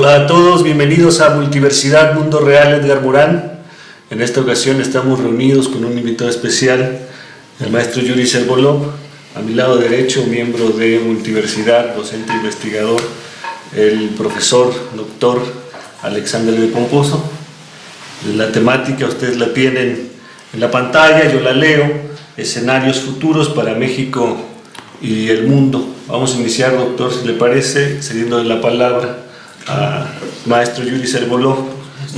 Hola a todos, bienvenidos a Multiversidad Mundo Real, Edgar Morán. En esta ocasión estamos reunidos con un invitado especial, el maestro Yuri Servolov, a mi lado derecho, miembro de Multiversidad, docente investigador, el profesor doctor Alexander de Pomposo. La temática ustedes la tienen en la pantalla, yo la leo: escenarios futuros para México y el mundo. Vamos a iniciar, doctor, si le parece, cediendo la palabra a maestro Yuri Servolov,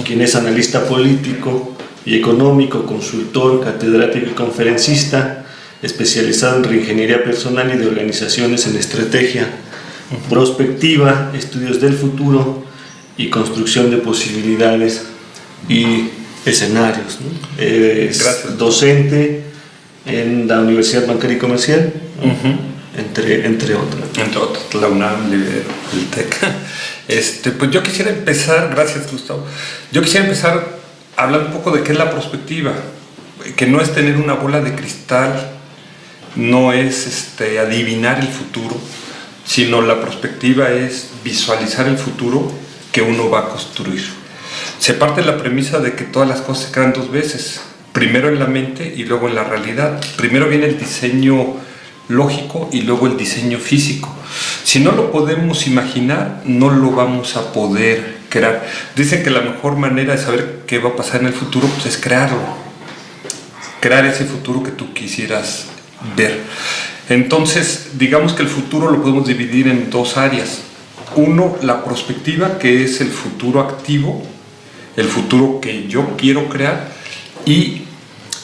quien es analista político y económico, consultor, catedrático y conferencista, especializado en reingeniería personal y de organizaciones en estrategia, prospectiva, estudios del futuro y construcción de posibilidades y escenarios, ¿no? Es docente en la Universidad Bancaria y Comercial, entre otras. Entre otras, la UNAM, el TEC. Pues yo quisiera empezar, gracias Gustavo, yo quisiera empezar hablando un poco de qué es la prospectiva, que no es tener una bola de cristal, no es adivinar el futuro, sino la prospectiva es visualizar el futuro que uno va a construir. Se parte de la premisa de que todas las cosas se crean dos veces, primero en la mente y luego en la realidad. Primero viene el diseño lógico y luego el diseño físico. Si no lo podemos imaginar, no lo vamos a poder crear. Dicen que la mejor manera de saber qué va a pasar en el futuro pues es crearlo, crear ese futuro que tú quisieras ver. Entonces, digamos que el futuro lo podemos dividir en dos áreas. Uno, la prospectiva, que es el futuro activo, el futuro que yo quiero crear, y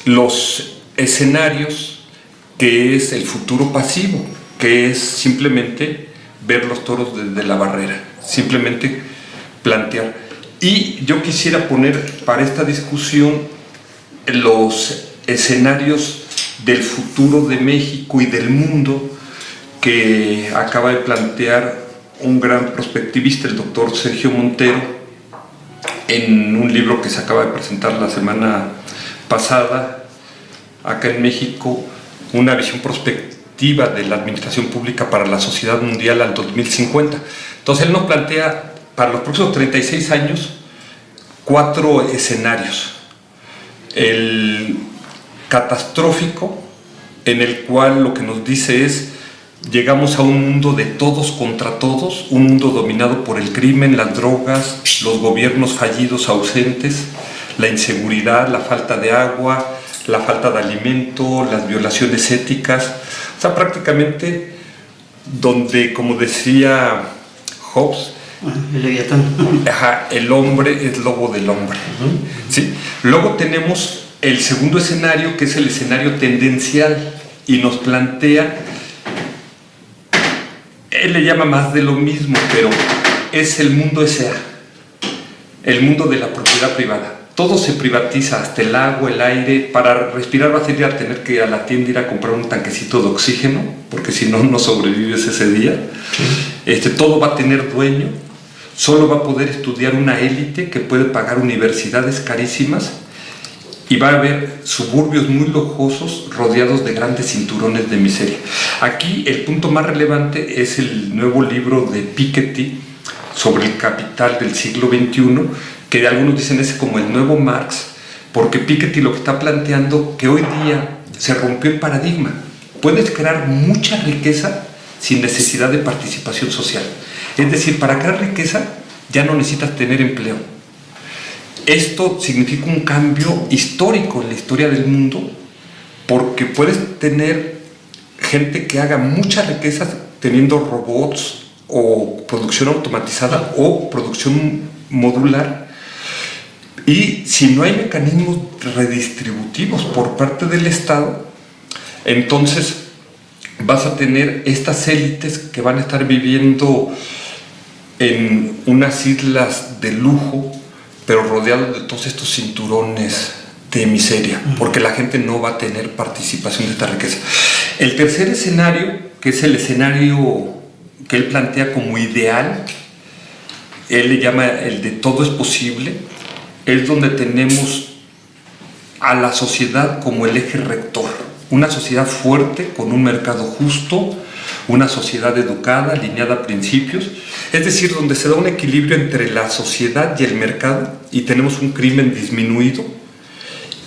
los escenarios, que es el futuro pasivo, que es simplemente ver los toros desde la barrera, simplemente plantear. Y yo quisiera poner para esta discusión los escenarios del futuro de México y del mundo que acaba de plantear un gran prospectivista, el doctor Sergio Montero, en un libro que se acaba de presentar la semana pasada acá en México, una visión prospectiva de la administración pública para la sociedad mundial al 2050. Entonces él nos plantea para los próximos 36 años 4 escenarios. El catastrófico, en el cual lo que nos dice es: llegamos a un mundo de todos contra todos, un mundo dominado por el crimen, las drogas, los gobiernos fallidos ausentes, la inseguridad, la falta de agua, la falta de alimento, las violaciones éticas. O sea, prácticamente donde, como decía Hobbes, el hombre es lobo del hombre. ¿Sí? Luego tenemos el segundo escenario, que es el escenario tendencial, y nos plantea, él le llama más de lo mismo, pero es el mundo S.A., el mundo de la propiedad privada. Todo se privatiza, hasta el agua, el aire. Para respirar vas a ir a tener que ir a la tienda, ir a comprar un tanquecito de oxígeno, porque si no, no sobrevives ese día. Todo va a tener dueño. Solo va a poder estudiar una élite que puede pagar universidades carísimas, y va a haber suburbios muy lujosos rodeados de grandes cinturones de miseria. Aquí el punto más relevante es el nuevo libro de Piketty sobre el capital del siglo XXI, que algunos dicen es como el nuevo Marx, porque Piketty lo que está planteando que hoy día se rompió el paradigma. Puedes crear mucha riqueza sin necesidad de participación social. Es decir, para crear riqueza ya no necesitas tener empleo. Esto significa un cambio histórico en la historia del mundo, porque puedes tener gente que haga mucha riqueza teniendo robots o producción automatizada o producción modular. Y si no hay mecanismos redistributivos por parte del Estado, entonces vas a tener estas élites que van a estar viviendo en unas islas de lujo, pero rodeados de todos estos cinturones de miseria, porque la gente no va a tener participación de esta riqueza. El tercer escenario, que es el escenario que él plantea como ideal, él le llama el de todo es posible, es donde tenemos a la sociedad como el eje rector, una sociedad fuerte con un mercado justo, una sociedad educada, alineada a principios, es decir, donde se da un equilibrio entre la sociedad y el mercado y tenemos un crimen disminuido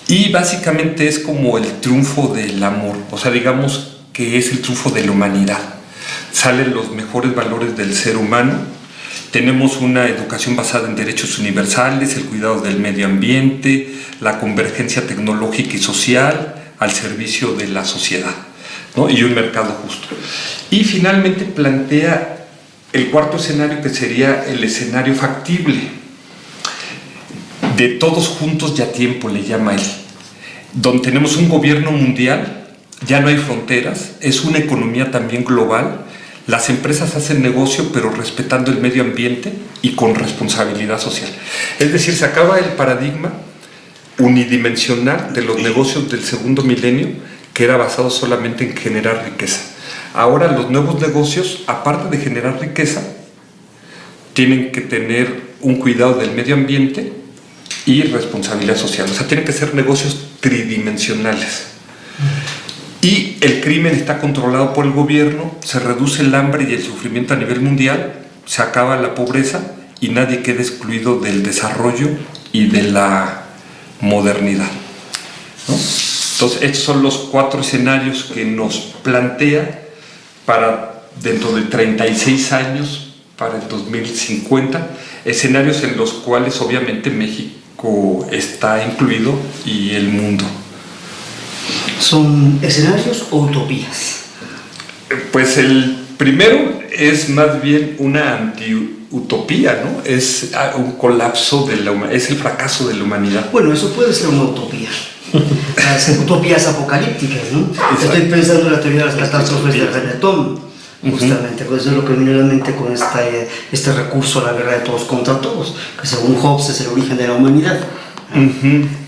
y básicamente es como el triunfo del amor, o sea, digamos que es el triunfo de la humanidad. Salen los mejores valores del ser humano, tenemos una educación basada en derechos universales, el cuidado del medio ambiente, la convergencia tecnológica y social al servicio de la sociedad, ¿no? Y un mercado justo. Y finalmente plantea el cuarto escenario, que sería el escenario factible, de todos juntos y a tiempo, le llama él, donde tenemos un gobierno mundial, ya no hay fronteras, es una economía también global, las empresas hacen negocio pero respetando el medio ambiente y con responsabilidad social. Es decir, se acaba el paradigma unidimensional de los negocios del segundo milenio, que era basado solamente en generar riqueza. Ahora los nuevos negocios, aparte de generar riqueza, tienen que tener un cuidado del medio ambiente y responsabilidad social. O sea, tienen que ser negocios tridimensionales. Y el crimen está controlado por el gobierno, se reduce el hambre y el sufrimiento a nivel mundial, se acaba la pobreza y nadie queda excluido del desarrollo y de la modernidad, ¿no? Entonces, estos son los 4 escenarios que nos plantea para dentro de 36 años, para el 2050, escenarios en los cuales obviamente México está incluido y el mundo. ¿Son escenarios o utopías? Pues el primero es más bien una anti-utopía, ¿no? Es un colapso de la humanidad, es el fracaso de la humanidad. Bueno, eso puede ser una utopía. Las utopías apocalípticas, ¿no? Estoy pensando en la teoría de las catástrofes de Benetton, justamente, pues eso es lo que me viene a la mente con este recurso a la guerra de todos contra todos, que según Hobbes es el origen de la humanidad.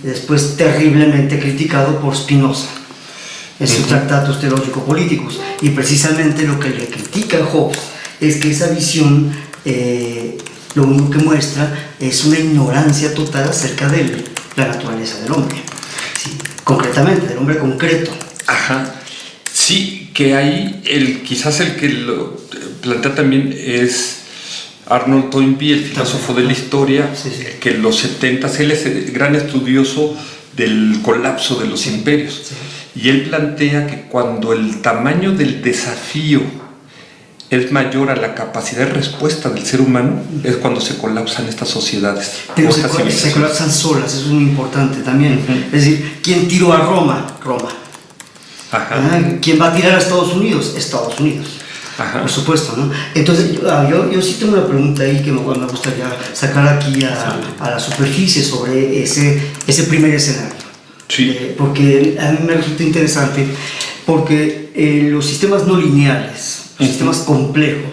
Después terriblemente criticado por Spinoza en sus tratados teológico-políticos, y precisamente lo que le critica a Hobbes es que esa visión lo único que muestra es una ignorancia total acerca de la naturaleza del hombre, ¿sí? Concretamente, del hombre concreto. Ajá. Sí, que ahí quizás el que lo plantea también es Arnold Toynbee, el filósofo de la historia, que en los 70s, él es el gran estudioso del colapso de los imperios. Y él plantea que cuando el tamaño del desafío es mayor a la capacidad de respuesta del ser humano, es cuando se colapsan estas sociedades. Pero se colapsan solas, eso es muy importante también. Es decir, ¿quién tiró a Roma? Roma. ¿Quién va a tirar a Estados Unidos? Estados Unidos. Por supuesto, ¿no? Entonces, yo sí tengo una pregunta ahí que me gustaría sacar aquí a la superficie sobre ese primer escenario. Sí. Porque a mí me resulta interesante, porque los sistemas no lineales, los sistemas complejos,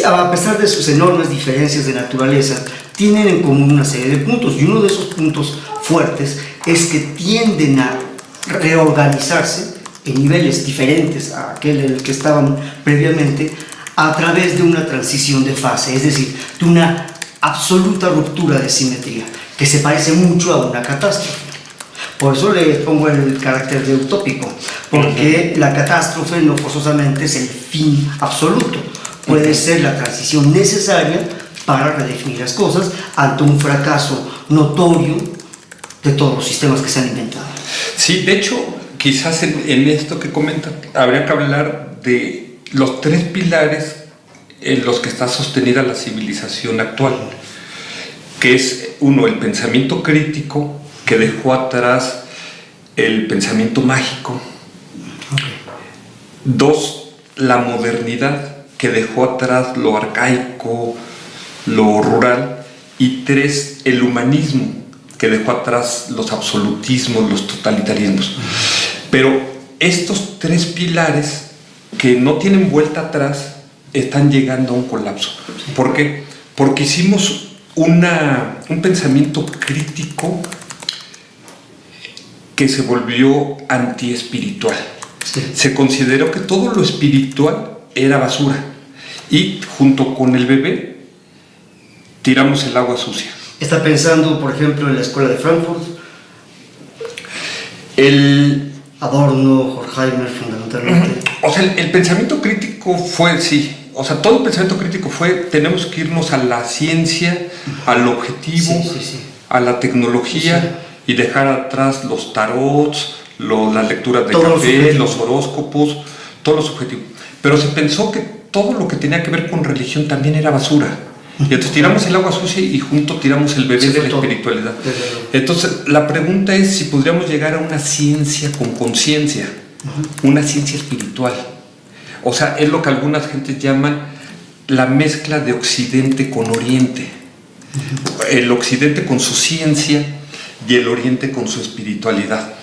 a pesar de sus enormes diferencias de naturaleza, tienen en común una serie de puntos, y uno de esos puntos fuertes es que tienden a reorganizarse en niveles diferentes a aquel en el que estaban previamente, a través de una transición de fase, es decir, de una absoluta ruptura de simetría, que se parece mucho a una catástrofe. Por eso le pongo el carácter de utópico, porque la catástrofe no forzosamente es el fin absoluto, puede ser la transición necesaria para redefinir las cosas ante un fracaso notorio de todos los sistemas que se han inventado. Sí, de hecho, quizás en esto que comenta, habría que hablar de los 3 pilares en los que está sostenida la civilización actual, que es, uno, el pensamiento crítico, que dejó atrás el pensamiento mágico. 2, la modernidad, que dejó atrás lo arcaico, lo rural. Y 3, el humanismo, que dejó atrás los absolutismos, los totalitarismos. Pero estos 3 pilares, que no tienen vuelta atrás, están llegando a un colapso. ¿Por qué? Porque hicimos un pensamiento crítico que se volvió antiespiritual. Se consideró que todo lo espiritual era basura, y junto con el bebé tiramos el agua sucia. ¿Está pensando, por ejemplo, en la escuela de Frankfurt? El Adorno, Horkheimer, fundamentalmente. O sea, el pensamiento crítico fue, sí, o sea, todo el pensamiento crítico fue, tenemos que irnos a la ciencia, al objetivo, a la tecnología y dejar atrás los tarots, las lecturas de café, los horóscopos, todos los objetivos. Pero se pensó que todo lo que tenía que ver con religión también era basura. Y entonces tiramos el agua sucia y junto tiramos el bebé de la espiritualidad. Entonces, la pregunta es si podríamos llegar a una ciencia con conciencia, una ciencia espiritual. O sea, es lo que algunas gentes llaman la mezcla de Occidente con Oriente. El Occidente con su ciencia y el Oriente con su espiritualidad.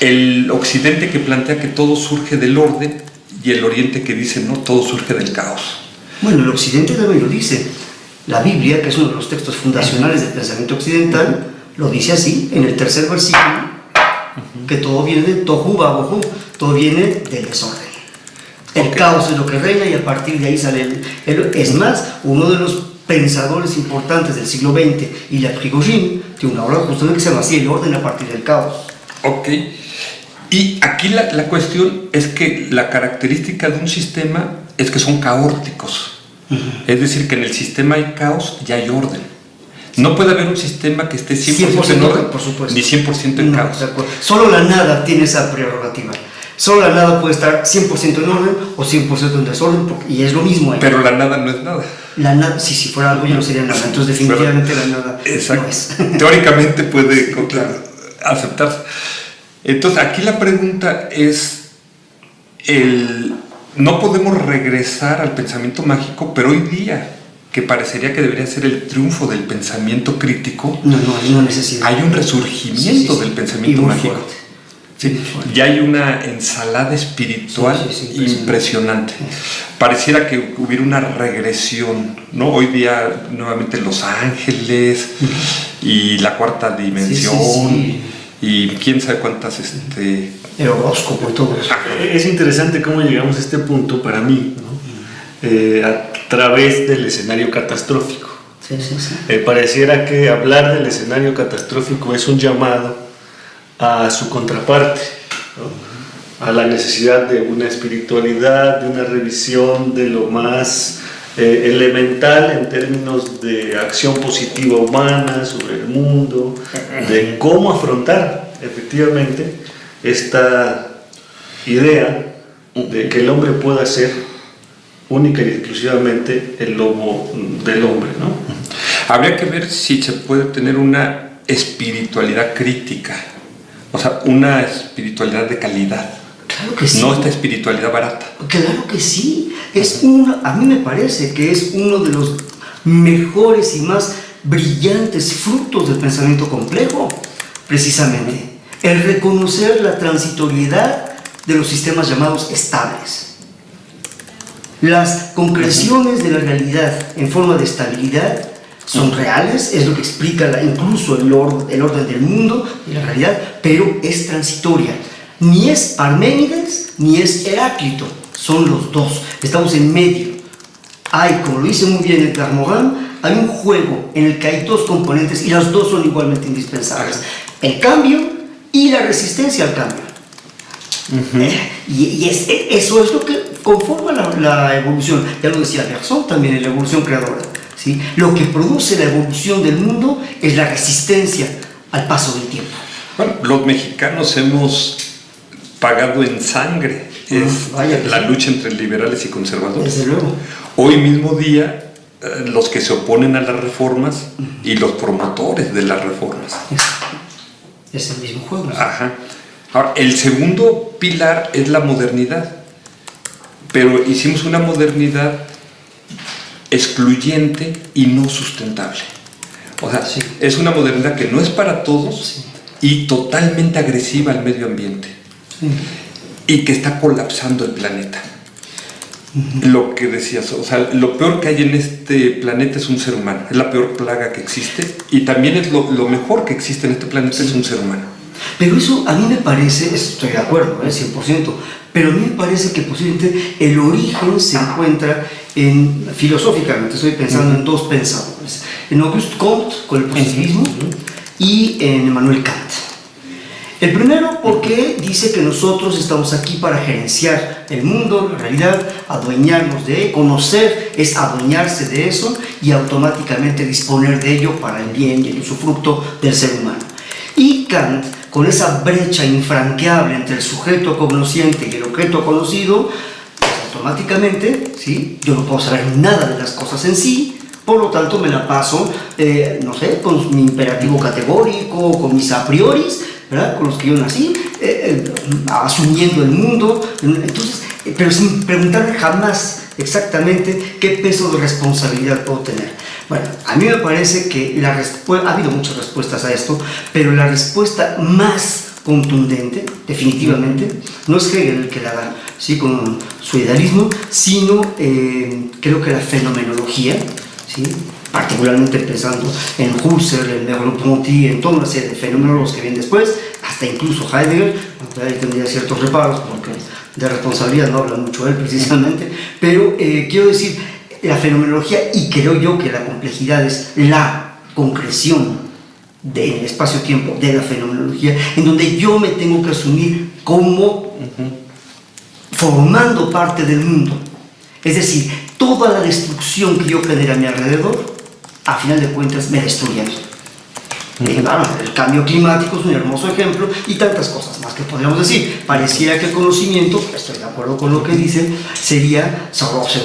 El Occidente que plantea que todo surge del orden y el Oriente que dice no, todo surge del caos. Bueno, el Occidente también lo dice. La Biblia, que es uno de los textos fundacionales del pensamiento occidental, lo dice así, en el 3er versículo, que todo viene de Tohu Babohu, todo viene del desorden. El caos es lo que reina y a partir de ahí sale es más, uno de los pensadores importantes del siglo XX, Ilya Prigozhin, tiene una obra justamente que se llama así, El orden a partir del caos. Ok. Y aquí la cuestión es que la característica de un sistema es que son caóticos. Es decir, que en el sistema hay caos y hay orden. No puede haber un sistema que esté 100% en orden, por supuesto, ni 100% en caos. Solo la nada tiene esa prerrogativa. Solo la nada puede estar 100% en orden o 100% en desorden, y es lo mismo. Pero la nada no es nada. La nada, si fuera algo ya no sería nada, entonces definitivamente la nada no es. Teóricamente puede aceptarse. Entonces aquí la pregunta es, no podemos regresar al pensamiento mágico, pero hoy día, que parecería que debería ser el triunfo del pensamiento crítico, no hay una necesidad. Hay un resurgimiento del pensamiento mágico. Sí, ya hay una ensalada espiritual impresionante. Pareciera que hubiera una regresión, ¿no? Hoy día nuevamente Los Ángeles y la cuarta dimensión y quién sabe cuántas el horóscopo y todo eso. Es interesante cómo llegamos a este punto para mí, ¿no? A través del escenario catastrófico. Pareciera que hablar del escenario catastrófico es un llamado a su contraparte, ¿no? A la necesidad de una espiritualidad, de una revisión de lo más elemental en términos de acción positiva humana sobre el mundo, de cómo afrontar efectivamente esta idea de que el hombre pueda ser única y exclusivamente el lobo del hombre, ¿no? Habría que ver si se puede tener una espiritualidad crítica. O sea, una espiritualidad de calidad. Claro que sí. No esta espiritualidad barata. Claro que sí. A mí me parece que es uno de los mejores y más brillantes frutos del pensamiento complejo, precisamente. El reconocer la transitoriedad de los sistemas llamados estables. Las concreciones de la realidad en forma de estabilidad son reales, es lo que explica incluso el orden del mundo y la realidad, pero es transitoria. Ni es Parménides ni es Heráclito, son los dos. Estamos en medio. Hay, como lo dice muy bien Edgar Morin, hay un juego en el que hay dos componentes y las dos son igualmente indispensables: el cambio y la resistencia al cambio. Y eso es lo que conforma la evolución. Ya lo decía Bergson también en la evolución creadora. ¿Sí? Lo que produce la evolución del mundo es la resistencia al paso del tiempo. Bueno, los mexicanos hemos pagado en sangre la lucha entre liberales y conservadores. Desde luego. Hoy mismo día, los que se oponen a las reformas y los promotores de las reformas. Es el mismo juego. ¿Sí? Ajá. Ahora, el segundo pilar es la modernidad, pero hicimos una modernidad excluyente y no sustentable. O sea, es una modernidad que no es para todos y totalmente agresiva al medio ambiente y que está colapsando el planeta. Lo que decías, o sea, lo peor que hay en este planeta es un ser humano, es la peor plaga que existe y también es lo mejor que existe en este planeta es un ser humano. Pero eso a mí me parece, estoy de acuerdo, 100%, pero a mí me parece que posiblemente el origen se encuentra filosóficamente, estoy pensando en dos pensadores, en Auguste Comte con el positivismo y en Immanuel Kant. El primero, porque dice que nosotros estamos aquí para gerenciar el mundo, la realidad, adueñarnos de él. Conocer es adueñarse de eso y automáticamente disponer de ello para el bien y el usufructo del ser humano. Y Kant, con esa brecha infranqueable entre el sujeto cognosciente y el objeto conocido, pues automáticamente, ¿sí?, yo no puedo saber nada de las cosas en sí. Por lo tanto, me la paso, no sé, con mi imperativo categórico, con mis a prioris, ¿verdad?, con los que yo nací, asumiendo el mundo, entonces, pero sin preguntarme jamás exactamente qué peso de responsabilidad puedo tener. Bueno, a mí me parece que ha habido muchas respuestas a esto, pero la respuesta más contundente, definitivamente, no es Hegel el que la da, ¿sí?, con su idealismo, sino creo que la fenomenología, ¿sí?, particularmente pensando en Husserl, en Merleau-Ponty, en toda una serie de fenómenos que vienen después, hasta incluso Heidegger, aunque ahí tendría ciertos reparos, porque de responsabilidad no habla mucho él precisamente, pero quiero decir, la fenomenología, y creo yo que la complejidad es la concreción del espacio-tiempo de la fenomenología, en donde yo me tengo que asumir como formando parte del mundo. Es decir, toda la destrucción que yo genere a mi alrededor, a final de cuentas, me destruye. Claro, el cambio climático es un hermoso ejemplo y tantas cosas más que podríamos decir. Pareciera que el conocimiento, estoy de acuerdo con lo que dice, se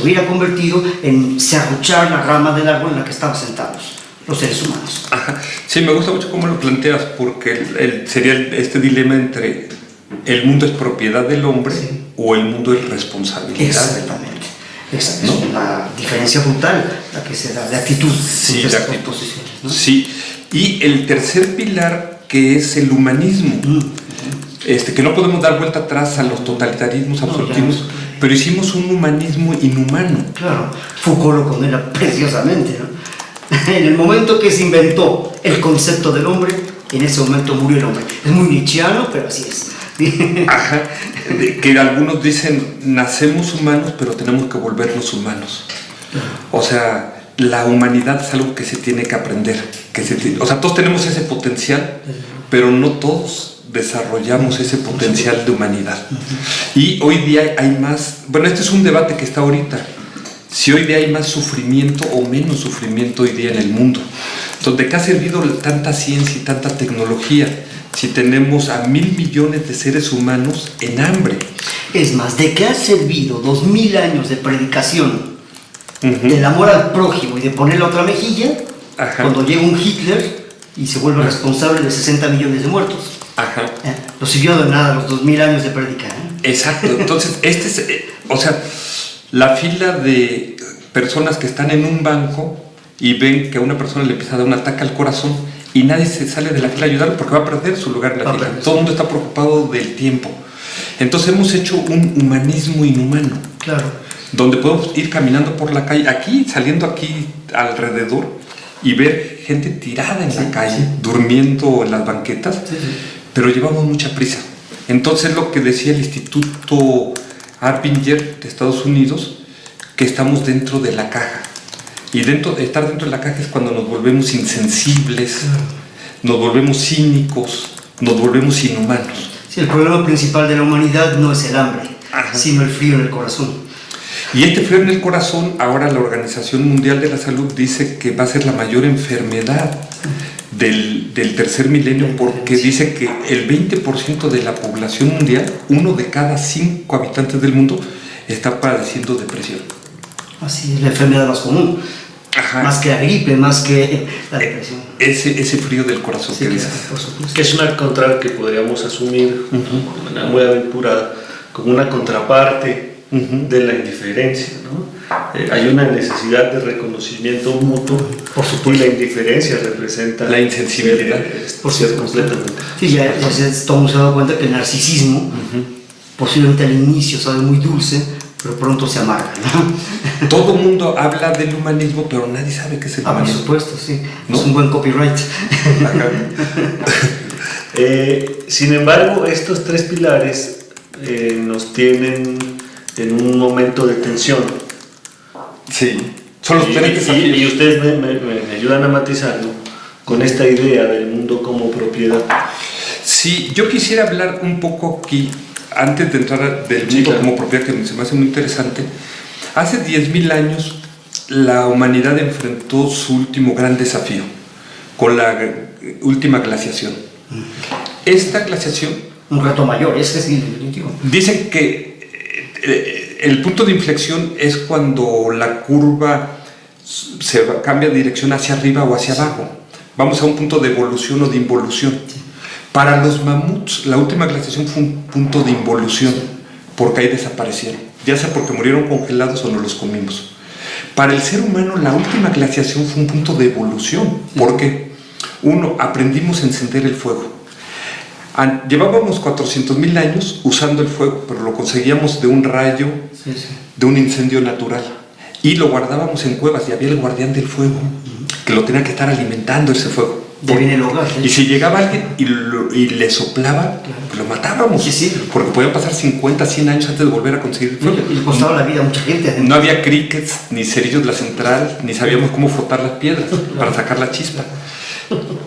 hubiera convertido en serruchar la rama del árbol en la que estamos sentados los seres humanos. Ajá. Sí, me gusta mucho cómo lo planteas, porque sería este dilema entre el mundo es propiedad del hombre, sí, o el mundo es responsabilidad. Exactamente. Exacto. ¿No? Es una diferencia brutal la que se da de actitud. Sí, de actitud. ¿No? Sí. Y el tercer pilar, que es el humanismo, que no podemos dar vuelta atrás a los totalitarismos, absolutismos, pero hicimos un humanismo inhumano. Claro, Foucault lo condena preciosamente, ¿no? En el momento que se inventó el concepto del hombre, en ese momento murió el hombre. Es muy nietzscheano, pero así es. Ajá, que algunos dicen, nacemos humanos, pero tenemos que volvernos humanos. O sea, la humanidad es algo que se tiene que aprender. O sea, todos tenemos ese potencial, pero no todos desarrollamos ese potencial de humanidad. Y hoy día hay más, bueno, este es un debate que está ahorita, si hoy día hay más sufrimiento o menos sufrimiento hoy día en el mundo. Entonces, ¿de qué ha servido tanta ciencia y tanta tecnología si tenemos a 1.000 millones de seres humanos en hambre? Es más, ¿de qué ha servido 2000 años de predicación del amor al prójimo y de poner la otra mejilla, cuando llega un Hitler y se vuelve responsable de 60 millones de muertos? No sirvió de nada los 2000 años de predicar. Exacto. Entonces, o sea, la fila de personas que están en un banco y ven que a una persona le empieza a dar un ataque al corazón y nadie se sale de la fila a ayudarlo porque va a perder su lugar en la fila. Todo el mundo está preocupado del tiempo. Entonces hemos hecho un humanismo inhumano. Claro. Donde podemos ir caminando por la calle, saliendo aquí alrededor y ver gente tirada en la calle, durmiendo en las banquetas, pero llevamos mucha prisa. Entonces, lo que decía el Instituto Arbinger de Estados Unidos, que estamos dentro de la caja. Y estar dentro de la caja es cuando nos volvemos insensibles, nos volvemos cínicos, nos volvemos inhumanos. Sí, el problema principal de la humanidad no es el hambre, sino el frío en el corazón. Y este frío en el corazón, ahora la Organización Mundial de la Salud dice que va a ser la mayor enfermedad del tercer milenio, porque dice que el 20% de la población mundial, 1 de cada 5 habitantes del mundo, está padeciendo depresión. Así es, la enfermedad más común. Más que la gripe, más que la depresión. Ese frío del corazón, sí, que dices. Que es una contra que podríamos asumir, de manera muy aventurada, como una contraparte de la indiferencia, ¿no? Hay una necesidad de reconocimiento mutuo, por supuesto, y la indiferencia representa la insensibilidad, por cierto, completamente. Sí, ya todo mundo se ha dado cuenta que el narcisismo, posiblemente al inicio sabe muy dulce, pero pronto se amarga, ¿no? Todo el mundo habla del humanismo, pero nadie sabe qué es el humanismo. Por supuesto, sí. ¿No? Es un buen copyright. Sin embargo, estos tres pilares nos tienen en un momento de tensión. Sí, son los tres desafíos. Y ustedes me ayudan a matizarlo con esta idea del mundo como propiedad. Sí, yo quisiera hablar un poco aquí, antes de entrar del Sí, mundo claro. como propiedad, que se me hace muy interesante. Hace 10.000 años la humanidad enfrentó su último gran desafío, con la última glaciación. Esta glaciación, Un reto mayor, ese sí, definitivo. dicen que el punto de inflexión es cuando la curva cambia de dirección hacia arriba o hacia abajo. Vamos a un punto de evolución o de involución. Para los mamuts, la última glaciación fue un punto de involución, porque ahí desaparecieron, ya sea porque murieron congelados o no los comimos. Para el ser humano, la última glaciación fue un punto de evolución. ¿Por qué? Uno, aprendimos a encender el fuego. Llevábamos 400.000 años usando el fuego, pero lo conseguíamos de un rayo, Sí, sí. de un incendio natural. Y lo guardábamos en cuevas y había el guardián del fuego, que lo tenía que estar alimentando ese fuego. De viene el hogar. Y si llegaba alguien y le soplaba, lo matábamos. Sí, sí. Porque podían pasar 50, 100 años antes de volver a conseguir el fuego. Y le costaba la vida a mucha gente. No había crickets, ni cerillos de la central, ni sabíamos cómo frotar las piedras para sacar la chispa.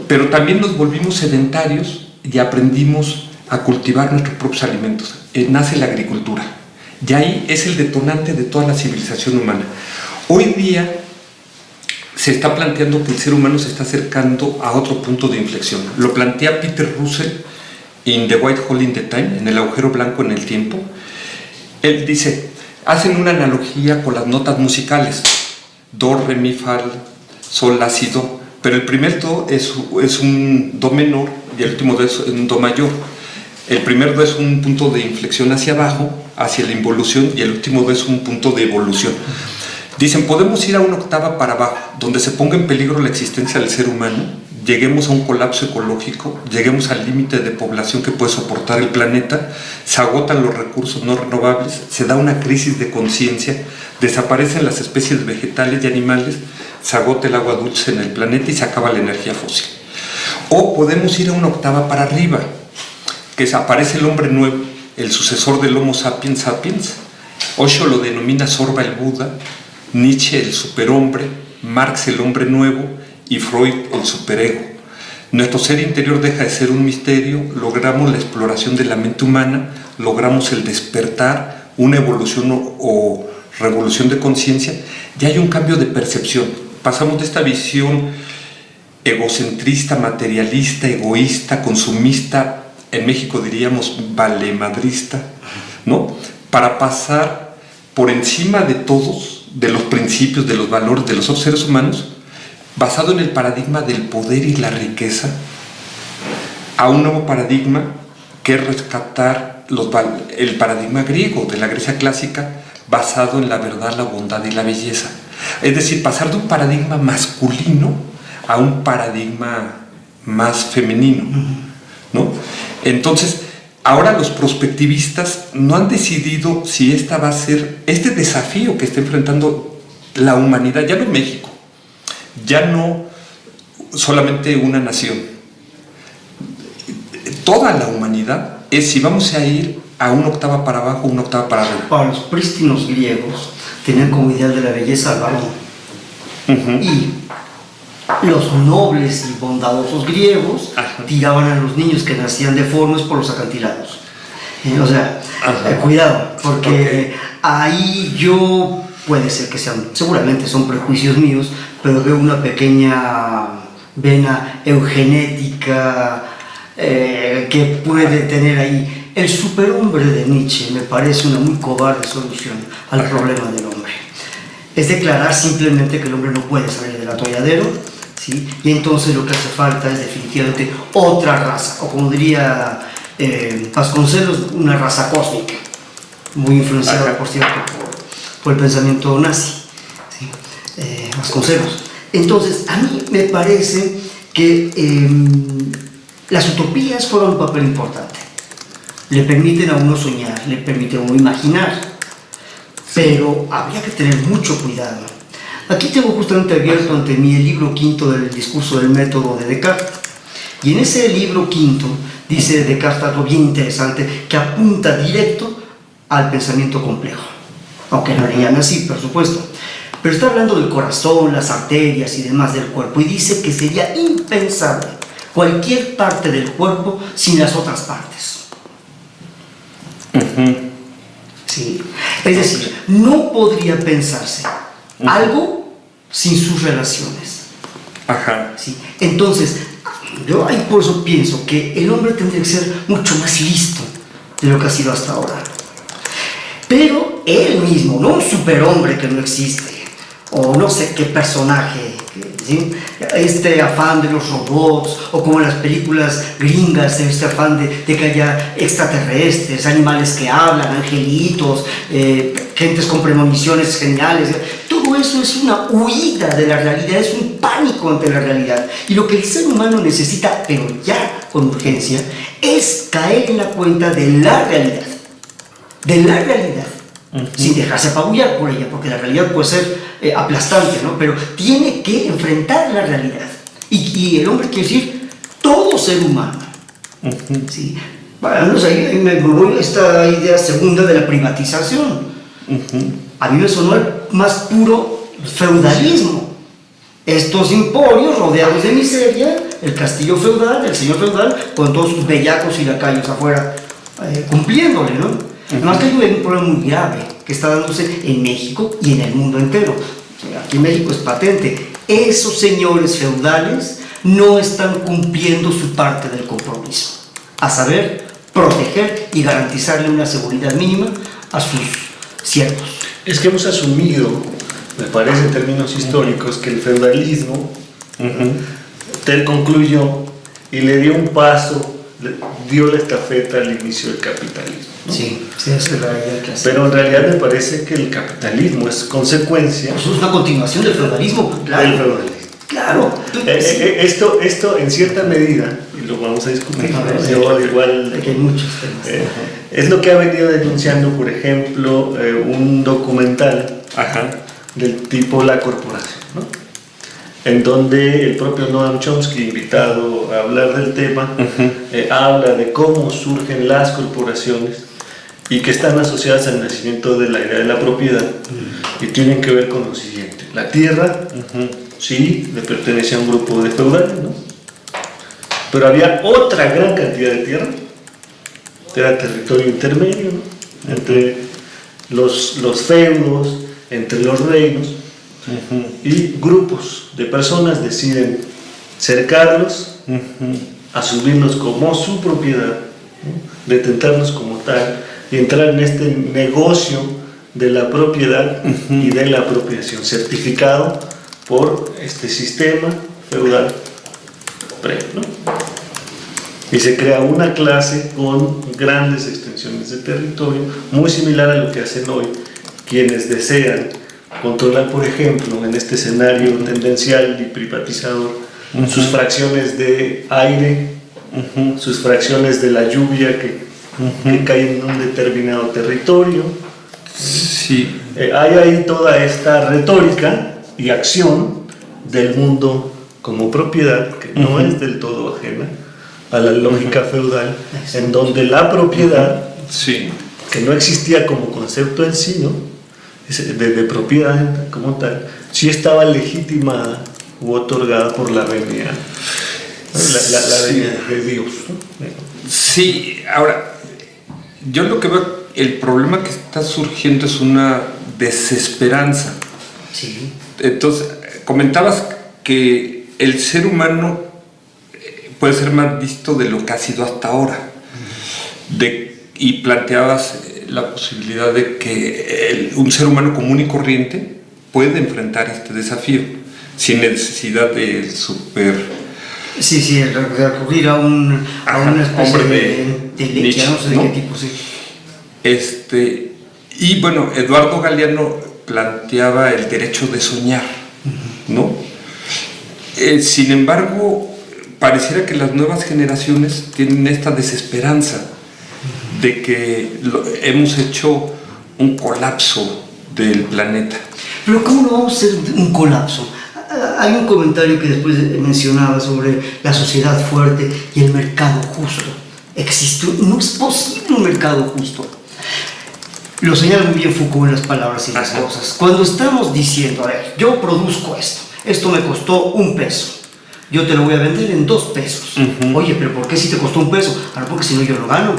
Pero también nos volvimos sedentarios y aprendimos a cultivar nuestros propios alimentos. Nace la agricultura. Y ahí es el detonante de toda la civilización humana. Hoy día se está planteando que el ser humano se está acercando a otro punto de inflexión. Lo plantea Peter Russell en The White Hole in the Time, en el agujero blanco en el tiempo. Él dice, hacen una analogía con las notas musicales, do, re, mi, fa, sol, la, si, do, pero el primer do es un do menor y el último do es un do mayor. El primer do es un punto de inflexión hacia abajo, hacia la involución, y el último do es un punto de evolución. Dicen, podemos ir a una octava para abajo, donde se ponga en peligro la existencia del ser humano, lleguemos a un colapso ecológico, lleguemos al límite de población que puede soportar el planeta, se agotan los recursos no renovables, se da una crisis de conciencia, desaparecen las especies vegetales y animales, se agota el agua dulce en el planeta y se acaba la energía fósil. O podemos ir a una octava para arriba, que aparece el hombre nuevo, el sucesor del Homo sapiens sapiens. Osho lo denomina Sorba el Buda, Nietzsche el superhombre, Marx el hombre nuevo y Freud el superego. Nuestro ser interior deja de ser un misterio, logramos la exploración de la mente humana, logramos el despertar, una evolución o revolución de conciencia, y hay un cambio de percepción. Pasamos de esta visión egocentrista, materialista, egoísta, consumista, en México diríamos valemadrista, ¿no? Para pasar por encima de todos, de los principios, de los valores de los otros seres humanos, basado en el paradigma del poder y la riqueza, a un nuevo paradigma que es rescatar el paradigma griego de la Grecia clásica, basado en la verdad, la bondad y la belleza. Es decir, pasar de un paradigma masculino a un paradigma más femenino, ¿no? Entonces, ahora los prospectivistas no han decidido si esta va a ser este desafío que está enfrentando la humanidad, ya no México, ya no solamente una nación, toda la humanidad, es si vamos a ir a una octava para abajo, una octava para arriba. Para los prístinos griegos tenían como ideal de la belleza al varón. Y los nobles y bondadosos griegos tiraban a los niños que nacían deformes por los acantilados. O sea, cuidado, porque ahí yo, puede ser que sean, seguramente son prejuicios míos, pero veo una pequeña vena eugenética que puede tener ahí. El superhombre de Nietzsche me parece una muy cobarde solución al problema del hombre. Es declarar simplemente que el hombre no puede salir del atolladero, ¿sí? Y entonces lo que hace falta es definitivamente otra raza, o como diría Vasconcelos, una raza cósmica, muy influenciada, por cierto, por el pensamiento nazi, ¿sí? Vasconcelos. Entonces, a mí me parece que las utopías fueron un papel importante. Le permiten a uno soñar, le permiten a uno imaginar, pero habría que tener mucho cuidado. Aquí tengo justamente abierto ante mí el libro quinto del discurso del método de Descartes, y en ese libro quinto dice Descartes algo bien interesante que apunta directo al pensamiento complejo, aunque no le llame así, por supuesto, pero está hablando del corazón, las arterias y demás del cuerpo, y dice que sería impensable cualquier parte del cuerpo sin las otras partes. ¿Sí? Es decir, no podría pensarse algo sin sus relaciones. Ajá. ¿Sí? Entonces, yo ahí por eso pienso que el hombre tendría que ser mucho más listo de lo que ha sido hasta ahora. Pero él mismo, no un superhombre que no existe, o no sé qué personaje, ¿sí? Este afán de los robots, o como en las películas gringas, este afán de que haya extraterrestres, animales que hablan, angelitos, gentes con premoniciones geniales. Todo eso es una huida de la realidad, es un pánico ante la realidad. Y lo que el ser humano necesita, pero ya con urgencia, es caer en la cuenta de la realidad. De la realidad. Sin dejarse apabullar por ella, porque la realidad puede ser aplastante, ¿no? Pero tiene que enfrentar la realidad. Y el hombre quiere decir todo ser humano. ¿Sí? Bueno, ahí me voy a esta idea segunda de la privatización. A mí me sonó el más puro feudalismo. Estos emporios rodeados de miseria, el castillo feudal, el señor feudal, con todos sus bellacos y lacayos afuera, cumpliéndole, ¿no? Además que hay un problema muy grave que está dándose en México y en el mundo entero. O sea, aquí en México es patente. Esos señores feudales no están cumpliendo su parte del compromiso, a saber, proteger y garantizarle una seguridad mínima a sus siervos. Es que hemos asumido, me parece en términos históricos, que el feudalismo concluyó y le dio un paso, dio la estafeta al inicio del capitalismo, ¿no? Sí, esa es la idea que hace. Pero en realidad me parece que el capitalismo es consecuencia Eso es una continuación del feudalismo, claro. del feudalismo. Claro. Esto en cierta medida, y lo vamos a discutir, yo igual, Aquí hay muchos temas. es lo que ha venido denunciando, por ejemplo, un documental del tipo La Corporación, ¿no? En donde el propio Noam Chomsky, invitado a hablar del tema, habla de cómo surgen las corporaciones y que están asociadas al nacimiento de la idea de la propiedad y tienen que ver con lo siguiente: la tierra, sí, le pertenece a un grupo de feudales, ¿no? Pero había otra gran cantidad de tierra, era territorio intermedio, ¿no? Entre los feudos, entre los reinos. Y grupos de personas deciden cercarlos, asumirlos como su propiedad, ¿no? Detentarlos como tal y entrar en este negocio de la propiedad y de la apropiación, certificado por este sistema feudal previo, ¿no? Y se crea una clase con grandes extensiones de territorio, muy similar a lo que hacen hoy quienes desean controlar, por ejemplo, en este escenario tendencial y privatizador, sus fracciones de aire, sus fracciones de la lluvia que cae en un determinado territorio. Sí. Hay ahí toda esta retórica y acción del mundo como propiedad que no es del todo ajena a la lógica feudal, en donde la propiedad, que no existía como concepto en sí, ¿no? De propiedad como tal, sí estaba legitimada u otorgada por la venia, la venia de Dios, ¿no? Sí, ahora, yo lo que veo, el problema que está surgiendo es una desesperanza. Sí. Entonces, comentabas que el ser humano puede ser más visto de lo que ha sido hasta ahora, y planteabas la posibilidad de que un ser humano común y corriente puede enfrentar este desafío sin necesidad de recurrir a una especie de leche, no sé de qué tipo, sí. Y bueno, Eduardo Galeano planteaba el derecho de soñar, ¿no? Sin embargo, pareciera que las nuevas generaciones tienen esta desesperanza de que hemos hecho un colapso del planeta. Pero ¿cómo no vamos a hacer un colapso? Hay un comentario que después mencionaba sobre la sociedad fuerte y el mercado justo. No es posible un mercado justo. Lo señala muy bien Foucault en Las palabras y las cosas. Cuando estamos diciendo, a ver, yo produzco esto me costó $1, yo te lo voy a vender en 2 pesos. Oye, pero ¿por qué si te costó 1 peso? Ah, no, porque si no yo lo gano.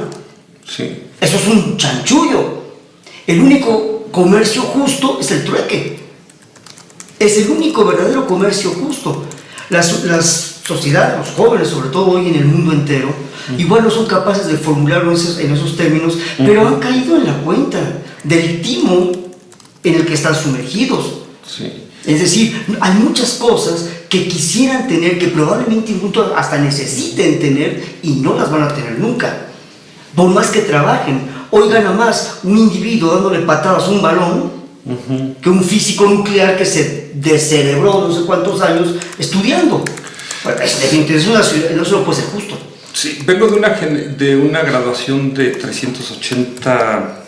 Sí. Eso es un chanchullo. El único comercio justo es el trueque. Es el único verdadero comercio justo. Las sociedades, los jóvenes, sobre todo hoy en el mundo entero, igual no son capaces de formularlo en esos términos, pero han caído en la cuenta del timo en el que están sumergidos. Sí. Es decir, hay muchas cosas que quisieran tener, que probablemente incluso hasta necesiten tener y no las van a tener nunca. Por más que trabajen, hoy gana más un individuo dándole patadas a un balón que un físico nuclear que se descerebró no sé cuántos años estudiando. Bueno, definitivamente no se lo puede ser justo. Sí, vengo de una graduación de 380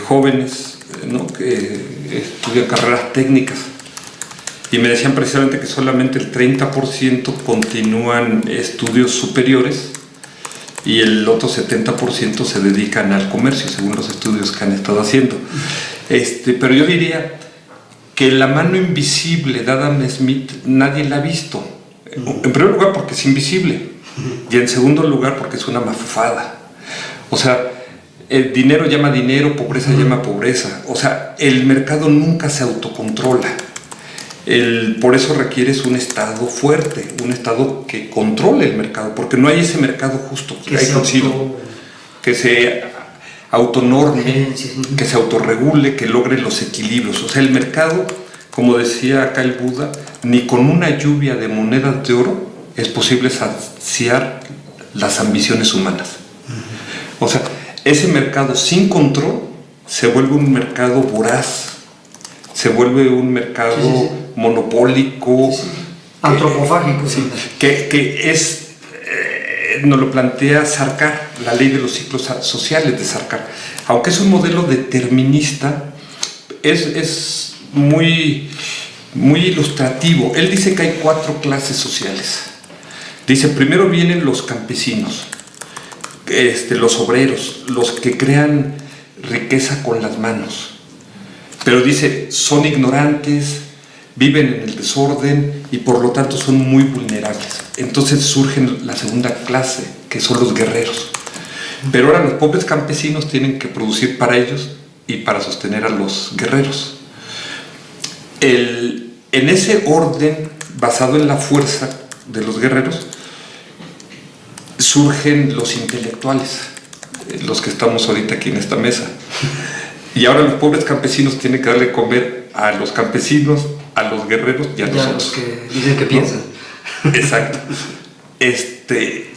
jóvenes, ¿no?, que estudian carreras técnicas, y me decían precisamente que solamente el 30% continúan estudios superiores y el otro 70% se dedican al comercio, según los estudios que han estado haciendo. Pero yo diría que la mano invisible de Adam Smith nadie la ha visto. En primer lugar porque es invisible, y en segundo lugar porque es una mafufada. O sea, el dinero llama dinero, pobreza llama pobreza. O sea, el mercado nunca se autocontrola. Por eso requieres un Estado fuerte, un Estado que controle el mercado, porque no hay ese mercado justo que se autonorme, que se autorregule, que logre los equilibrios. O sea, el mercado, como decía acá el Buda, ni con una lluvia de monedas de oro es posible saciar las ambiciones humanas. O sea, ese mercado sin control se vuelve un mercado voraz, se vuelve un mercado monopólico, antropofágico, que es, nos lo plantea Sarkar, la ley de los ciclos sociales de Sarkar. Aunque es un modelo determinista, es muy, muy ilustrativo. Él dice que hay 4 clases sociales. Dice, primero vienen los campesinos, los obreros, los que crean riqueza con las manos. Pero dice, son ignorantes, viven en el desorden y por lo tanto son muy vulnerables. Entonces surgen la segunda clase, que son los guerreros. Pero ahora los pobres campesinos tienen que producir para ellos y para sostener a los guerreros. En ese orden, basado en la fuerza de los guerreros, surgen los intelectuales, los que estamos ahorita aquí en esta mesa. Y ahora los pobres campesinos tienen que darle comer a los campesinos, a los guerreros y a nosotros. Los que dicen que piensan. Exacto.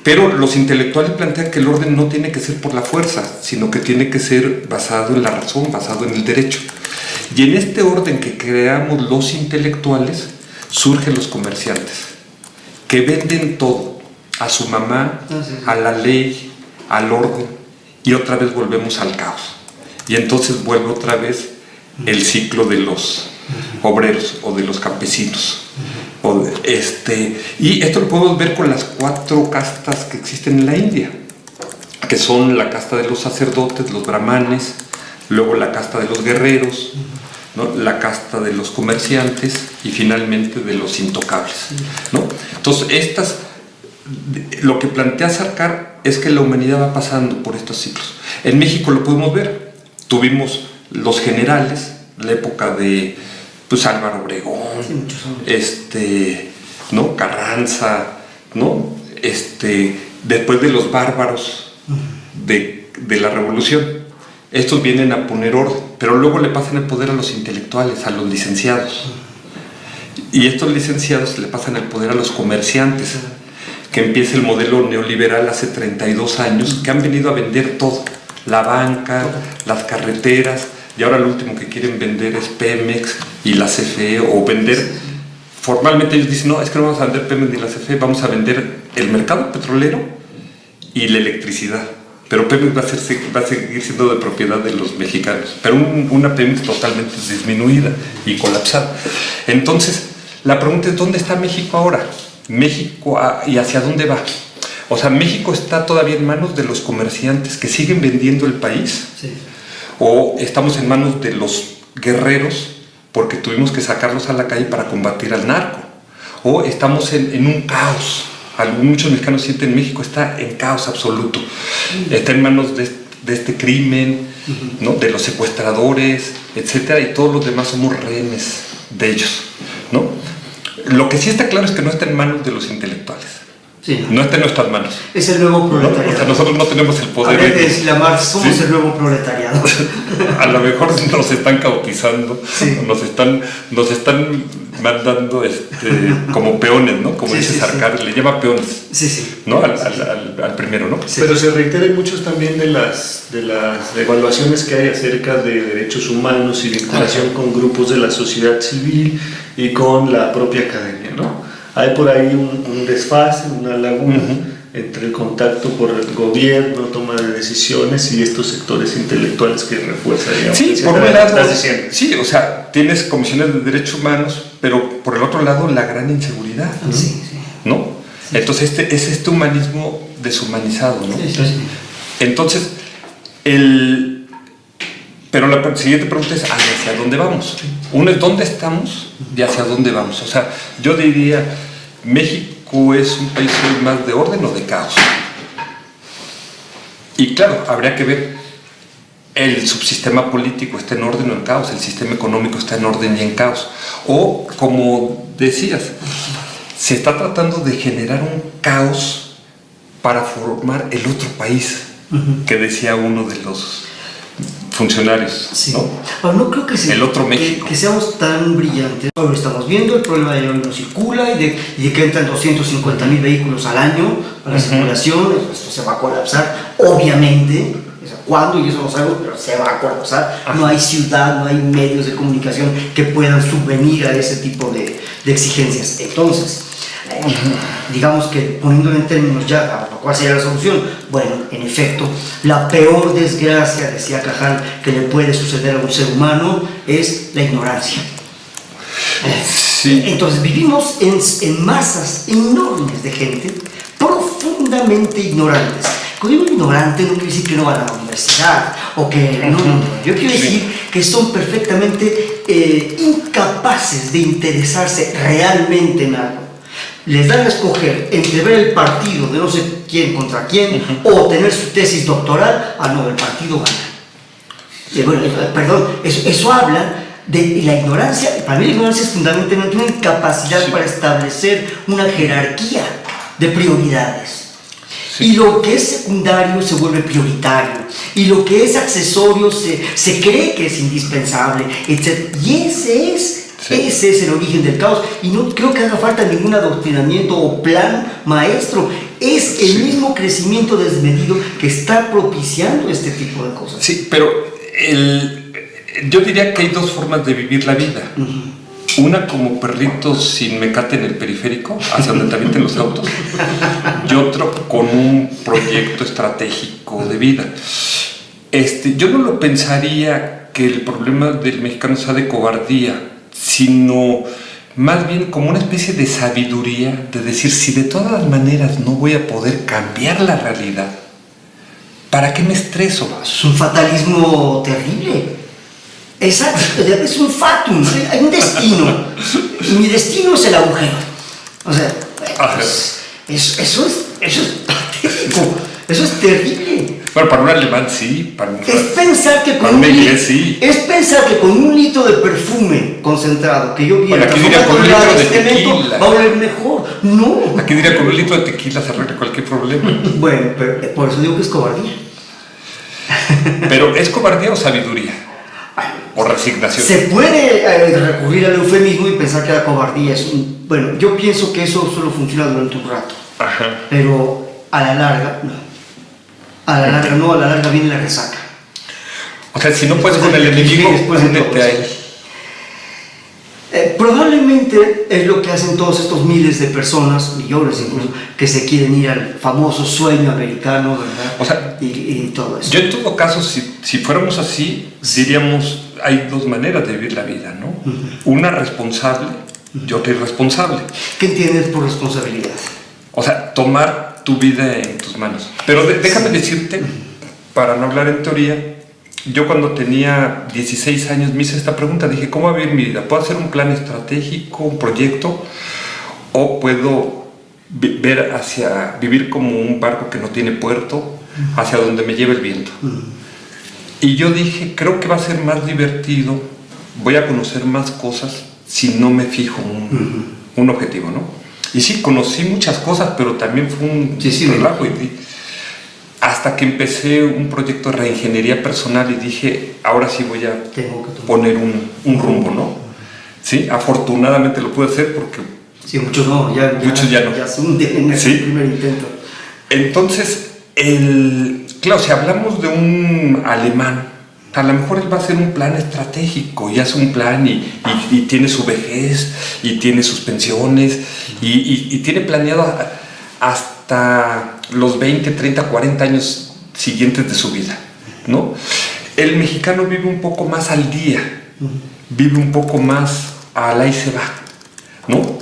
Pero los intelectuales plantean que el orden no tiene que ser por la fuerza, sino que tiene que ser basado en la razón, basado en el derecho. Y en este orden que creamos los intelectuales, surgen los comerciantes, que venden todo, a su mamá, a la ley, al orden, y otra vez volvemos al caos. Y entonces vuelve otra vez el ciclo de los obreros o de los campesinos. Y esto lo podemos ver con las 4 castas que existen en la India, que son la casta de los sacerdotes, los brahmanes, luego la casta de los guerreros, ¿no?, la casta de los comerciantes y finalmente de los intocables, ¿no? Entonces, lo que plantea Sarkar es que la humanidad va pasando por estos ciclos. En México lo podemos ver. Tuvimos los generales, la época de Álvaro Obregón, ¿no?, Carranza, ¿no? Después de los bárbaros de la revolución. Estos vienen a poner orden, pero luego le pasan el poder a los intelectuales, a los licenciados. Y estos licenciados le pasan el poder a los comerciantes, que empieza el modelo neoliberal hace 32 años, que han venido a vender todo. La banca, las carreteras, y ahora lo último que quieren vender es Pemex y la CFE, o vender, formalmente ellos dicen, no, es que no vamos a vender Pemex ni la CFE, vamos a vender el mercado petrolero y la electricidad. Pero Pemex va a seguir siendo de propiedad de los mexicanos, pero una Pemex totalmente disminuida y colapsada. Entonces, la pregunta es, ¿dónde está México ahora? México, ¿y hacia dónde va? O sea, México está todavía en manos de los comerciantes que siguen vendiendo el país, sí, o estamos en manos de los guerreros porque tuvimos que sacarlos a la calle para combatir al narco, o estamos en un caos. Muchos mexicanos sienten México está en caos absoluto, está en manos de este crimen, ¿no? De los secuestradores, etcétera, y todos los demás somos rehenes de ellos, ¿no? Lo que sí está claro es que no está en manos de los intelectuales. Sí. No está en nuestras manos. Es el nuevo proletariado. ¿No? O sea, nosotros no tenemos el poder. A veces la Marx, somos el nuevo proletariado. A lo mejor nos están cautizando, sí. nos están mandando como peones, ¿no? Como dice Sarkar, le llama peones, ¿no? Al primero, ¿no? Sí. Pero se reiteran muchos también de las evaluaciones que hay acerca de derechos humanos y vinculación con grupos de la sociedad civil y con la propia academia, ¿no? Hay por ahí un desfase, una laguna entre el contacto por el gobierno, toma de decisiones y estos sectores intelectuales que refuerzan, digamos. Sí, por un lado, sí, o sea, tienes comisiones de derechos humanos, pero por el otro lado la gran inseguridad, ¿no? Entonces es este humanismo deshumanizado, ¿no? Entonces, pero la siguiente pregunta es ¿hacia dónde vamos? Uno es ¿dónde estamos? Y ¿hacia dónde vamos? O sea, yo diría, ¿México es un país más de orden o de caos? Y claro, habría que ver, ¿el subsistema político está en orden o en caos? ¿El sistema económico está en orden y en caos? O, como decías, se está tratando de generar un caos para formar el otro país, que decía uno de los funcionarios, ¿no? Pero no creo que el otro México. Que seamos tan brillantes. Ahora estamos viendo el problema de hoy no circula y de que entran 250,000 vehículos al año a la circulación. Esto se va a colapsar, obviamente. O sea, ¿cuándo? Y eso no sabemos, pero se va a colapsar. No hay ciudad, no hay medios de comunicación que puedan subvenir a ese tipo de exigencias. Entonces, digamos que poniéndolo en términos ya, ¿cuál sería la solución? Bueno, en efecto, la peor desgracia, decía Cajal, que le puede suceder a un ser humano es la ignorancia. Entonces vivimos en masas enormes de gente profundamente ignorantes. Cuando digo ignorante no quiere decir que no van a la universidad o que no. Yo quiero decir que son perfectamente incapaces de interesarse realmente en algo. Les dan a escoger entre ver el partido de no sé quién contra quién o tener su tesis doctoral. No, el partido gana. Bueno, perdón, eso habla de la ignorancia. Para mí la ignorancia es fundamentalmente una incapacidad para establecer una jerarquía de prioridades. Y lo que es secundario se vuelve prioritario. Y lo que es accesorio se cree que es indispensable, etc. Y ese es el origen del caos, y no creo que haga falta ningún adoctrinamiento o plan maestro. Es el mismo crecimiento desmedido que está propiciando este tipo de cosas. Sí, pero yo diría que hay dos formas de vivir la vida. Una como perritos sin mecate en el periférico, hacia donde te avienten los autos, y otro con un proyecto estratégico de vida. Yo no lo pensaría que el problema del mexicano sea de cobardía, sino más bien como una especie de sabiduría, de decir, si de todas las maneras no voy a poder cambiar la realidad, ¿para qué me estreso? Es un fatalismo terrible. Exacto, es un fatum, hay un destino. Y mi destino es el agujero. O sea, eso es patético, eso es terrible. Bueno, para un alemán sí, es pensar que con un litro de perfume concentrado que yo viera aquí diría con un litro de tequila va a oler mejor. No. Aquí diría con un litro de tequila se arregla cualquier problema. Bueno, pero por eso digo que es cobardía. Pero ¿es cobardía o sabiduría? ¿O resignación? Se puede recurrir al eufemismo y pensar que la cobardía es bueno, yo pienso que eso solo funciona durante un rato. Pero a la larga no. A la larga viene la resaca. O sea, si no puedes con el enemigo, únete a él. Probablemente es lo que hacen todos estos miles de personas, millones incluso, que se quieren ir al famoso sueño americano, ¿verdad? O sea, y todo eso. Yo en todo caso, si fuéramos así, diríamos, hay dos maneras de vivir la vida, ¿no? Una responsable y otra irresponsable. ¿Qué entiendes por responsabilidad? O sea, tomar tu vida en tus manos. Pero déjame decirte, para no hablar en teoría, yo cuando tenía 16 años me hice esta pregunta, dije, ¿cómo va a vivir mi vida? ¿Puedo hacer un plan estratégico, un proyecto? o puedo vivir como un barco que no tiene puerto, hacia donde me lleve el viento. Y yo dije, creo que va a ser más divertido, voy a conocer más cosas si no me fijo un objetivo, ¿no? Y sí, conocí muchas cosas, pero también fue un relajo. Hasta que empecé un proyecto de reingeniería personal y dije, ahora sí voy a poner un rumbo, ¿no? Sí, afortunadamente lo pude hacer porque... Sí, muchos no, muchos ya no. Ya se hunden en ese primer intento. Entonces, claro, si hablamos de un alemán, a lo mejor él va a hacer un plan estratégico y hace un plan y tiene su vejez y tiene sus pensiones y tiene planeado hasta los 20, 30, 40 años siguientes de su vida, ¿no? El mexicano vive un poco más al día, vive un poco más al ahí se va, ¿no?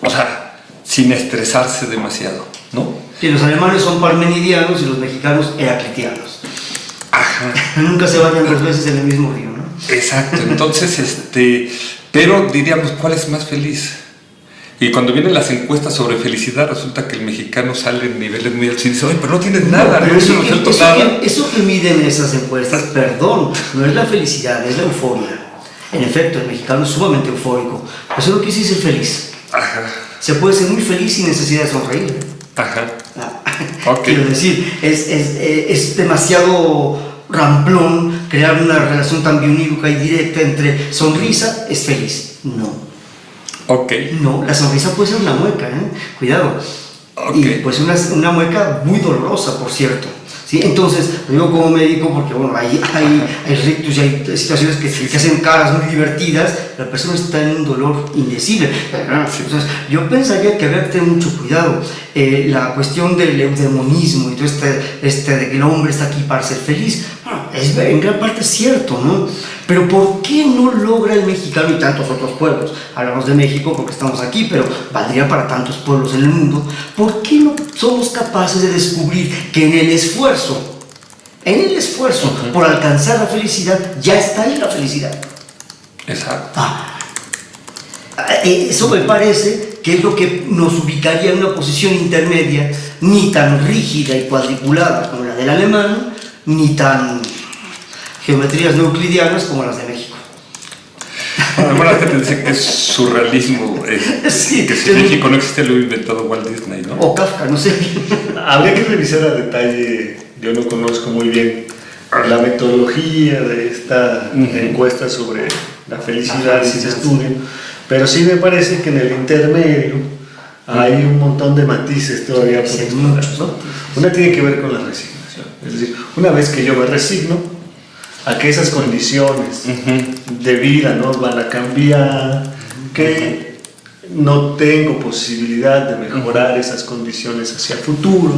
O sea, sin estresarse demasiado, ¿no? Sí, los alemanes son parmenidianos y los mexicanos heraclitianos. Ajá. Nunca se bañan dos veces en el mismo río, ¿no? Exacto, entonces, pero diríamos, ¿cuál es más feliz? Y cuando vienen las encuestas sobre felicidad, resulta que el mexicano sale en niveles muy altos y dice, oye, pero no tienes nada, no eso, nada. Eso que miden esas encuestas, perdón, no es la felicidad, es la euforia. En efecto, el mexicano es sumamente eufórico. Eso no quiere decir ser feliz. Ajá. Se puede ser muy feliz sin necesidad de sonreír. Ajá. Okay. Quiero decir, es demasiado ramplón crear una relación tan bionívoca y directa entre sonrisa es feliz. No. Okay. No, la sonrisa puede ser una mueca, cuidado. Okay. Y pues una mueca muy dolorosa, por cierto. ¿Sí? Entonces, lo digo como médico porque bueno, hay rictus y hay situaciones que hacen caras muy divertidas, la persona está en un dolor indecible. Entonces, yo pensaría que habría que tener mucho cuidado. La cuestión del eudemonismo y todo de que el hombre está aquí para ser feliz, es en gran parte cierto, ¿no? Pero ¿por qué no logra el mexicano y tantos otros pueblos? Hablamos de México porque estamos aquí, pero valdría para tantos pueblos en el mundo. ¿Por qué no somos capaces de descubrir que en el esfuerzo por alcanzar la felicidad, ya está ahí la felicidad? Exacto. Eso me parece que es lo que nos ubicaría en una posición intermedia, ni tan rígida y cuadriculada como la del alemán, ni tan geometrías no euclidianas como las de México. Bueno, la gente dice que es surrealismo, sí, que si en México no existe, lo ha inventado Walt Disney, ¿no? O Kafka, no sé. Habría que revisar a detalle, yo no conozco muy bien la metodología de esta encuesta sobre la felicidad y ese estudio, pero sí me parece que en el intermedio hay un montón de matices todavía por explorar, ¿no? Una tiene que ver con la resignación, es decir, una vez que yo me resigno a que esas condiciones de vida no van a cambiar, que no tengo posibilidad de mejorar esas condiciones hacia el futuro,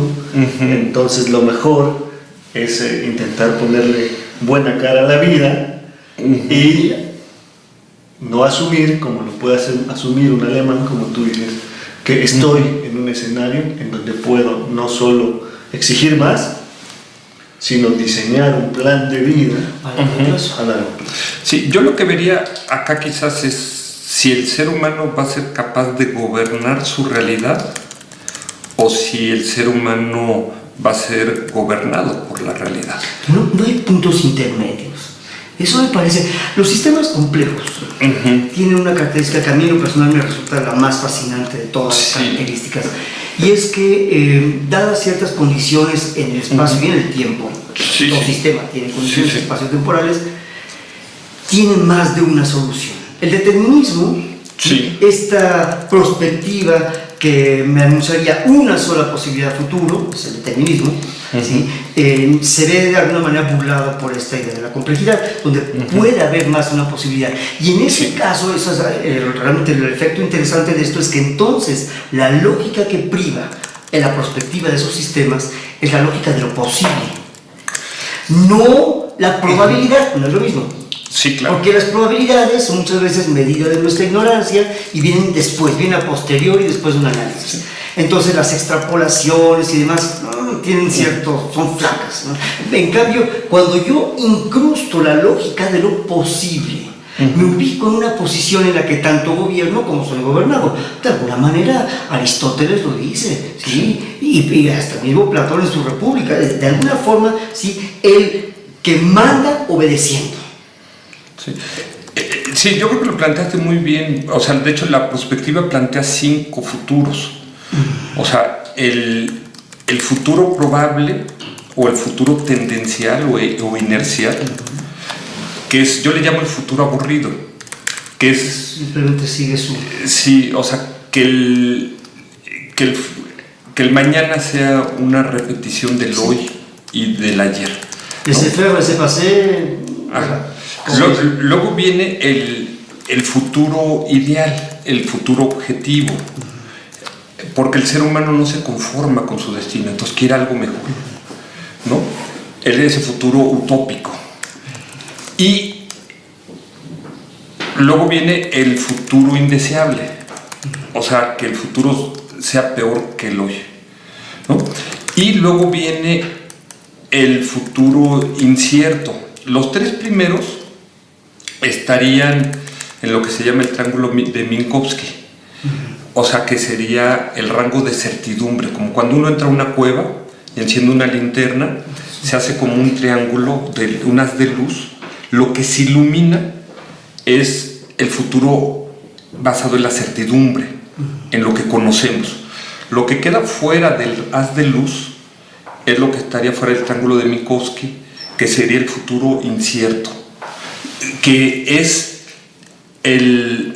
entonces lo mejor es intentar ponerle buena cara a la vida y no asumir, como lo puede asumir un alemán, como tú dices, que estoy en un escenario en donde puedo no solo exigir más, sino diseñar un plan de vida a largo plazo. Sí, yo lo que vería acá quizás es si el ser humano va a ser capaz de gobernar su realidad o si el ser humano va a ser gobernado por la realidad. No hay puntos intermedios. Eso me parece. Los sistemas complejos tienen una característica que a mí en lo personal me resulta la más fascinante de todas las características. Y es que, dadas ciertas condiciones en el espacio y en el tiempo, los sistemas tienen condiciones espaciotemporales, tienen más de una solución. El determinismo, esta perspectiva que me anunciaría una sola posibilidad futuro, es el determinismo, se ve de alguna manera burlado por esta idea de la complejidad, donde puede haber más de una posibilidad. Y en ese caso, realmente el efecto interesante de esto es que entonces la lógica que priva en la perspectiva de esos sistemas es la lógica de lo posible, no la probabilidad, no es lo mismo. Sí, claro. Porque las probabilidades son muchas veces medida de nuestra ignorancia y vienen después, vienen a posteriori después de un análisis. Entonces las extrapolaciones y demás tienen son flacas, ¿no? En cambio, cuando yo incrusto la lógica de lo posible, Me ubico en una posición en la que tanto gobierno como soy gobernado. De alguna manera, Aristóteles lo dice, ¿sí? Y hasta el mismo Platón en su República. De alguna forma, ¿sí? El que manda obedeciendo. Sí. Sí, yo creo que lo planteaste muy bien. O sea, de hecho, la perspectiva plantea 5 futuros. O sea, el futuro probable o el futuro tendencial o inercial, que es, yo le llamo el futuro aburrido, que es... Simplemente sigue su... Sí, o sea, que el mañana sea una repetición del hoy y del ayer, ¿no? Ese faire, ese pasé... Ajá. Luego viene el futuro ideal, el futuro objetivo, porque el ser humano no se conforma con su destino, entonces quiere algo mejor, ¿no? Él es ese futuro utópico. Y luego viene el futuro indeseable, o sea, que el futuro sea peor que el hoy, ¿no? Y luego viene el futuro incierto. Los 3 primeros estarían en lo que se llama el triángulo de Minkowski, o sea, que sería el rango de certidumbre, como cuando uno entra a una cueva y enciende una linterna, se hace como un triángulo, un haz de luz. Lo que se ilumina es el futuro basado en la certidumbre, en lo que conocemos. Lo que queda fuera del haz de luz es lo que estaría fuera del triángulo de Minkowski, que sería el futuro incierto, que es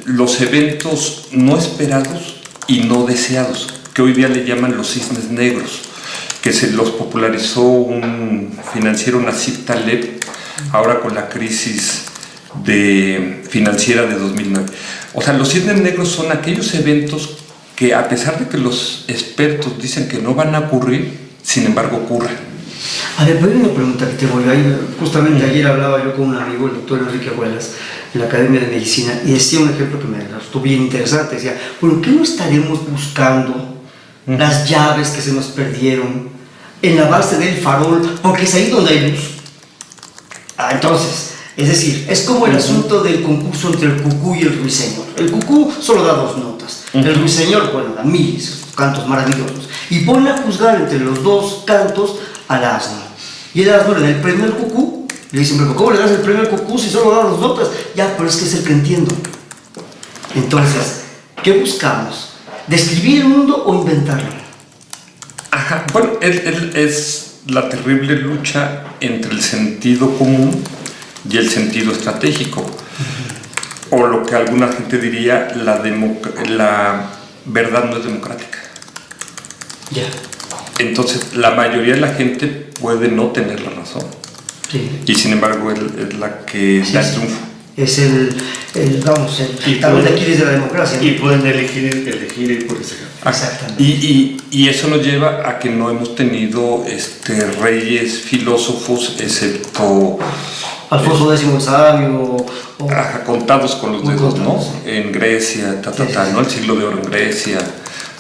los eventos no esperados y no deseados, que hoy día le llaman los cisnes negros, que se los popularizó un financiero, Nassim Taleb, ahora con la crisis financiera de 2009. O sea, los cisnes negros son aquellos eventos que, a pesar de que los expertos dicen que no van a ocurrir, sin embargo ocurren. A ver, pero hay una pregunta que te voy a ir. Justamente ayer hablaba yo con un amigo, el doctor Enrique Abuelas, en la Academia de Medicina, y decía un ejemplo que me resultó bien interesante. Decía, ¿por qué no estaremos buscando las llaves que se nos perdieron en la base del farol? Porque es ahí donde hay luz. Entonces, es decir, es como el asunto del concurso entre el cucú y el ruiseñor. El cucú solo da 2 notas. El ruiseñor, bueno, da miles, cantos maravillosos. Y pone a juzgar entre los 2 cantos al asno. Y el asno le da el premio al cucú. Le dicen, pero ¿cómo le das el premio al cucú si solo da 2 notas? Ya, pero es que es el que entiendo. Entonces, ¿qué buscamos? ¿Describir el mundo o inventarlo? Ajá. Bueno, es la terrible lucha entre el sentido común y el sentido estratégico. O lo que alguna gente diría, la verdad no es democrática. Ya. Entonces, la mayoría de la gente puede no tener la razón. Sí. Y sin embargo, es la que da el triunfo. Es el talón de Aquiles de la democracia, ¿no? Y pueden elegir ir por ese camino. Exactamente. Y eso nos lleva a que no hemos tenido reyes filósofos, excepto Alfonso X el Sabio. contados con los dedos, ¿no? En Grecia, ¿no? El siglo de oro en Grecia,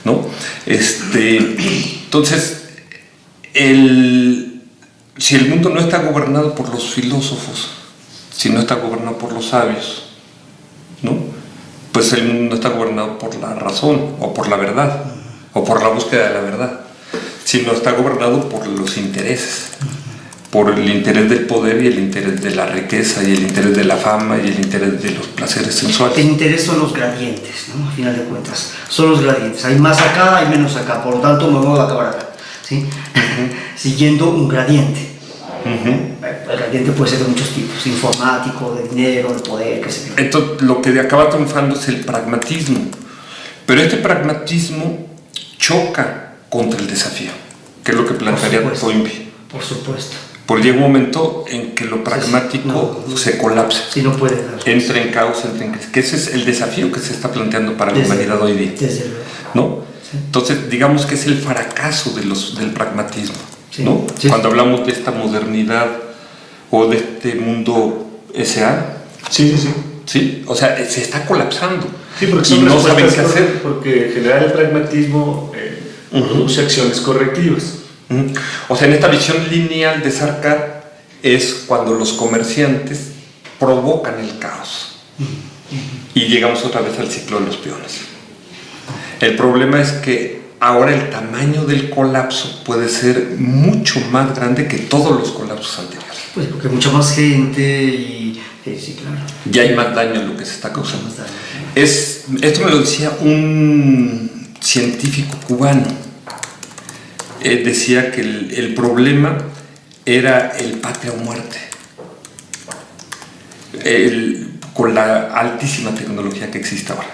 ¿no? Entonces, si el mundo no está gobernado por los filósofos, si no está gobernado por los sabios, ¿no? Pues el mundo no está gobernado por la razón o por la verdad o por la búsqueda de la verdad, sino está gobernado por los intereses, por el interés del poder y el interés de la riqueza y el interés de la fama y el interés de los placeres sensuales. El interés son los gradientes, ¿no? A final de cuentas, son los gradientes. Hay más acá, hay menos acá, por lo tanto me voy a acabar acá, ¿sí? Siguiendo un gradiente. El gradiente puede ser de muchos tipos, informático, de dinero, de poder, qué sé yo. Entonces, lo que acaba triunfando es el pragmatismo, pero este pragmatismo choca contra el desafío, que es lo que plantearía Toynbee. Por supuesto. Porque llega un momento en que lo pragmático se colapsa. Sí, no puede dar. Entra en caos, entra en crisis. Que ese es el desafío que se está planteando para la humanidad hoy día. Desde luego. ¿No? Sí. Entonces, digamos que es el fracaso del pragmatismo. Sí. ¿No? Sí. Cuando hablamos de esta modernidad o de este mundo SA. Sí. ¿Sí? O sea, se está colapsando. Sí, porque y no saben qué hacer. Porque en general el pragmatismo produce acciones correctivas. O sea, en esta visión lineal de Sarkar es cuando los comerciantes provocan el caos. Y llegamos otra vez al ciclo de los peones. El problema es que ahora el tamaño del colapso puede ser mucho más grande que todos los colapsos anteriores. Pues porque hay mucha más gente y... sí, claro. Ya hay más daño en lo que se está causando. Más daño. Esto me lo decía un científico cubano. Decía que el problema era el patria o muerte. Con la altísima tecnología que existe ahora.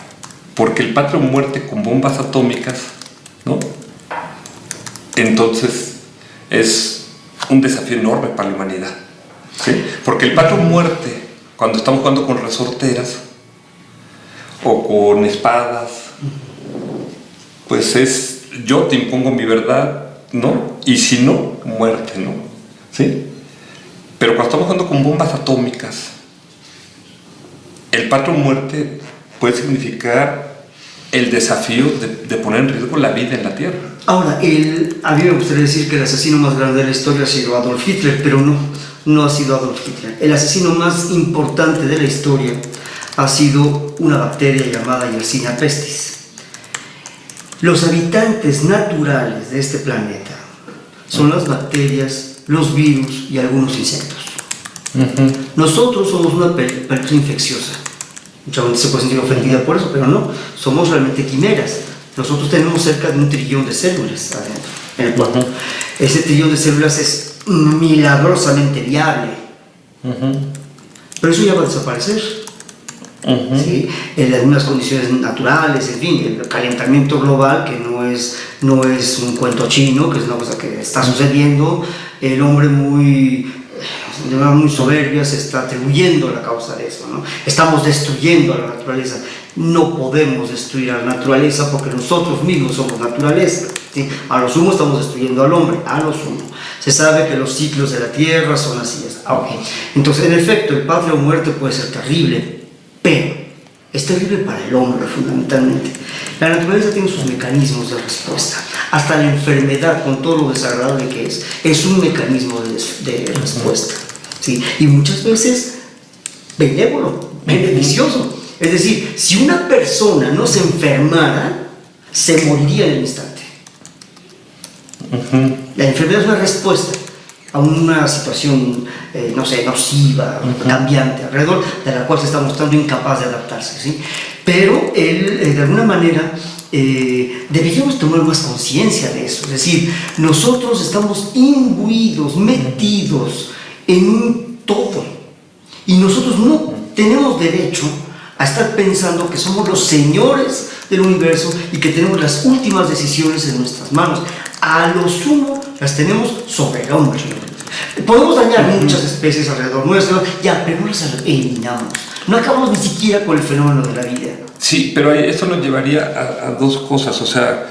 Porque el patria o muerte con bombas atómicas, ¿no? Entonces es un desafío enorme para la humanidad, ¿sí? Porque el patria o muerte, cuando estamos jugando con resorteras o con espadas, pues es yo te impongo mi verdad, ¿no? Y si no, muerte, ¿no? ¿Sí? Pero cuando estamos jugando con bombas atómicas, el patria o muerte puede significar el desafío de poner en riesgo la vida en la Tierra. Ahora, a mí me gustaría decir que el asesino más grande de la historia ha sido Adolf Hitler, pero no ha sido Adolf Hitler. El asesino más importante de la historia ha sido una bacteria llamada Yersinia pestis. Los habitantes naturales de este planeta son las bacterias, los virus y algunos insectos. Nosotros somos una persona infecciosa. Mucha gente se puede sentir ofendida por eso, pero no, somos realmente quimeras. Nosotros tenemos cerca de 1 trillón de células adentro, en el cuerpo. Ese trillón de células es milagrosamente viable. Pero eso ya va a desaparecer. ¿Sí? En algunas condiciones naturales, en fin, el calentamiento global, que no es un cuento chino, que es una cosa que está sucediendo. El hombre de manera muy soberbia se está atribuyendo la causa de eso, ¿no? Estamos destruyendo a la naturaleza. No podemos destruir a la naturaleza porque nosotros mismos somos naturaleza, ¿sí? A lo sumo estamos destruyendo al hombre, a lo sumo. Se sabe que los ciclos de la Tierra son así. Okay. Entonces, en efecto, el patria o muerte puede ser terrible, pero es terrible para el hombre fundamentalmente. La naturaleza tiene sus mecanismos de respuesta. Hasta la enfermedad, con todo lo desagradable que es un mecanismo de respuesta, ¿sí? Y muchas veces benévolo, beneficioso. Es decir, si una persona no se enfermara, se moriría en el instante. La enfermedad es una respuesta a una situación, nociva, cambiante, alrededor de la cual se está mostrando incapaz de adaptarse, ¿sí? Pero él, de alguna manera, deberíamos tomar más conciencia de eso. Es decir, nosotros estamos imbuidos, metidos en un todo, y nosotros no tenemos derecho a estar pensando que somos los señores del universo y que tenemos las últimas decisiones en nuestras manos. A lo sumo las tenemos sobre el hombre. Podemos dañar muchas especies alrededor nuestro, pero no las eliminamos. No acabamos ni siquiera con el fenómeno de la vida. Sí, pero esto nos llevaría a dos cosas, o sea,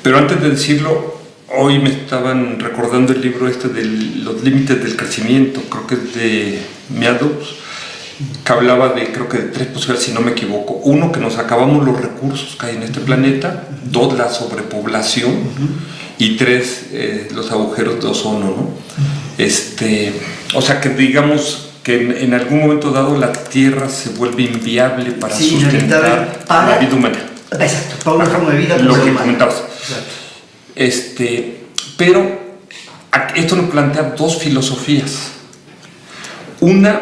pero antes de decirlo, hoy me estaban recordando el libro de los límites del crecimiento, creo que es de Meadows, que hablaba creo que de 3 posibilidades, si no me equivoco. 1, que nos acabamos los recursos que hay en este planeta. 2, la sobrepoblación. Y 3, los agujeros de ozono, ¿no? O sea, que digamos que en algún momento dado la Tierra se vuelve inviable para sustentar la vida humana. Exacto, para una forma de vida. Lo que comentabas. Exacto. Pero esto nos plantea 2 filosofías. Una,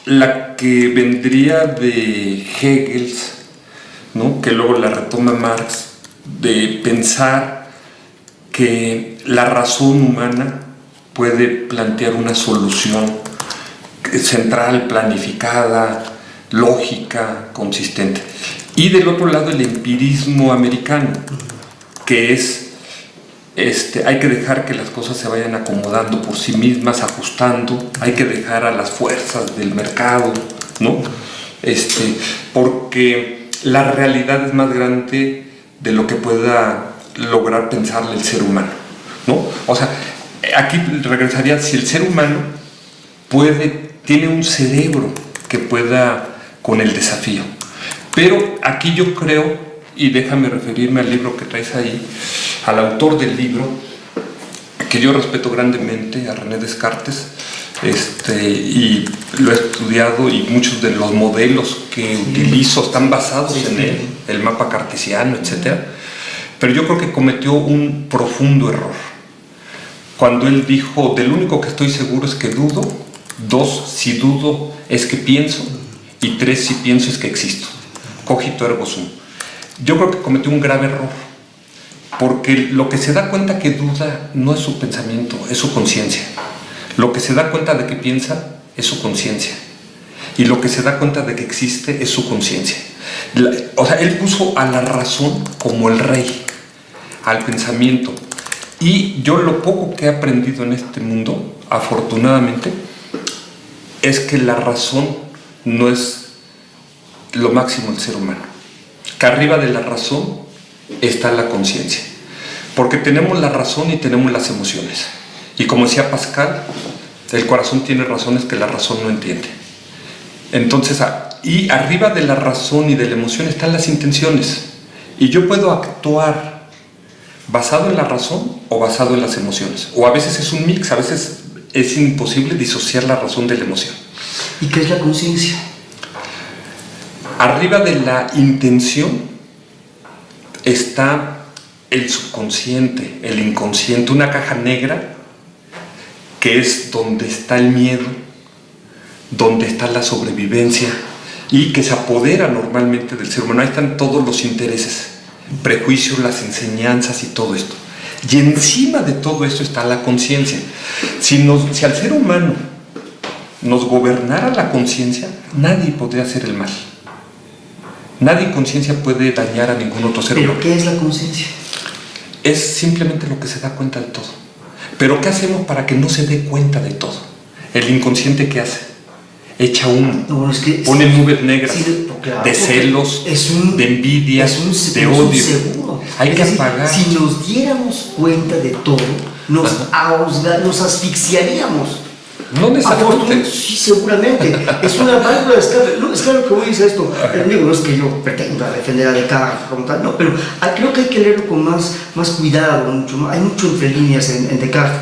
la que vendría de Hegel, ¿no? Que luego la retoma Marx, de pensar que la razón humana puede plantear una solución central, planificada, lógica, consistente. Y del otro lado el empirismo americano, que es hay que dejar que las cosas se vayan acomodando por sí mismas, ajustando, hay que dejar a las fuerzas del mercado, ¿no? Porque la realidad es más grande de lo que pueda lograr pensarle el ser humano, ¿no? O sea, aquí regresaría, si el ser humano tiene un cerebro que pueda con el desafío. Pero aquí yo creo, y déjame referirme al libro que traes ahí, al autor del libro, que yo respeto grandemente, a René Descartes, y lo he estudiado, y muchos de los modelos que utilizo están basados en él, el mapa cartesiano, etc. Pero yo creo que cometió un profundo error cuando él dijo: del único que estoy seguro es que dudo, 2, si dudo es que pienso, y 3, si pienso es que existo. Cogito ergo sum. Yo creo que cometió un grave error, porque lo que se da cuenta que duda no es su pensamiento, es su conciencia. Lo que se da cuenta de que piensa es su conciencia, y lo que se da cuenta de que existe es su conciencia. O sea, él puso a la razón como el rey, al pensamiento. Y yo lo poco que he aprendido en este mundo, afortunadamente, es que la razón no es lo máximo del ser humano, que arriba de la razón está la conciencia, porque tenemos la razón y tenemos las emociones, y como decía Pascal, el corazón tiene razones que la razón no entiende. Entonces, y arriba de la razón y de la emoción están las intenciones, y yo puedo actuar basado en la razón o basado en las emociones, o a veces es un mix, a veces es imposible disociar la razón de la emoción. ¿Y qué es la conciencia? Arriba de la intención está el subconsciente, el inconsciente, una caja negra que es donde está el miedo, donde está la sobrevivencia, y que se apodera normalmente del ser humano. Ahí están todos los intereses, prejuicios, las enseñanzas y todo esto. Y encima de todo esto está la conciencia. Si al ser humano nos gobernara la conciencia, nadie podría hacer el mal. Nadie en conciencia puede dañar a ningún otro ser humano. ¿Pero qué es la conciencia? Es simplemente lo que se da cuenta de todo. Pero ¿qué hacemos para que no se dé cuenta de todo? El inconsciente, ¿qué hace? Echa humo, No, es que, pone nubes negras, sí, claro, de celos, de envidia, de odio. Hay que apagar. Si nos diéramos cuenta de todo, nos asfixiaríamos. No necesariamente. Sí, seguramente. Es una válvula de escape. No, es claro que voy a decir esto. Digo, no es que yo pretenda defender a Descartes como tal, no, pero creo que hay que leerlo con más cuidado, mucho más. Hay mucho entre líneas en Descartes.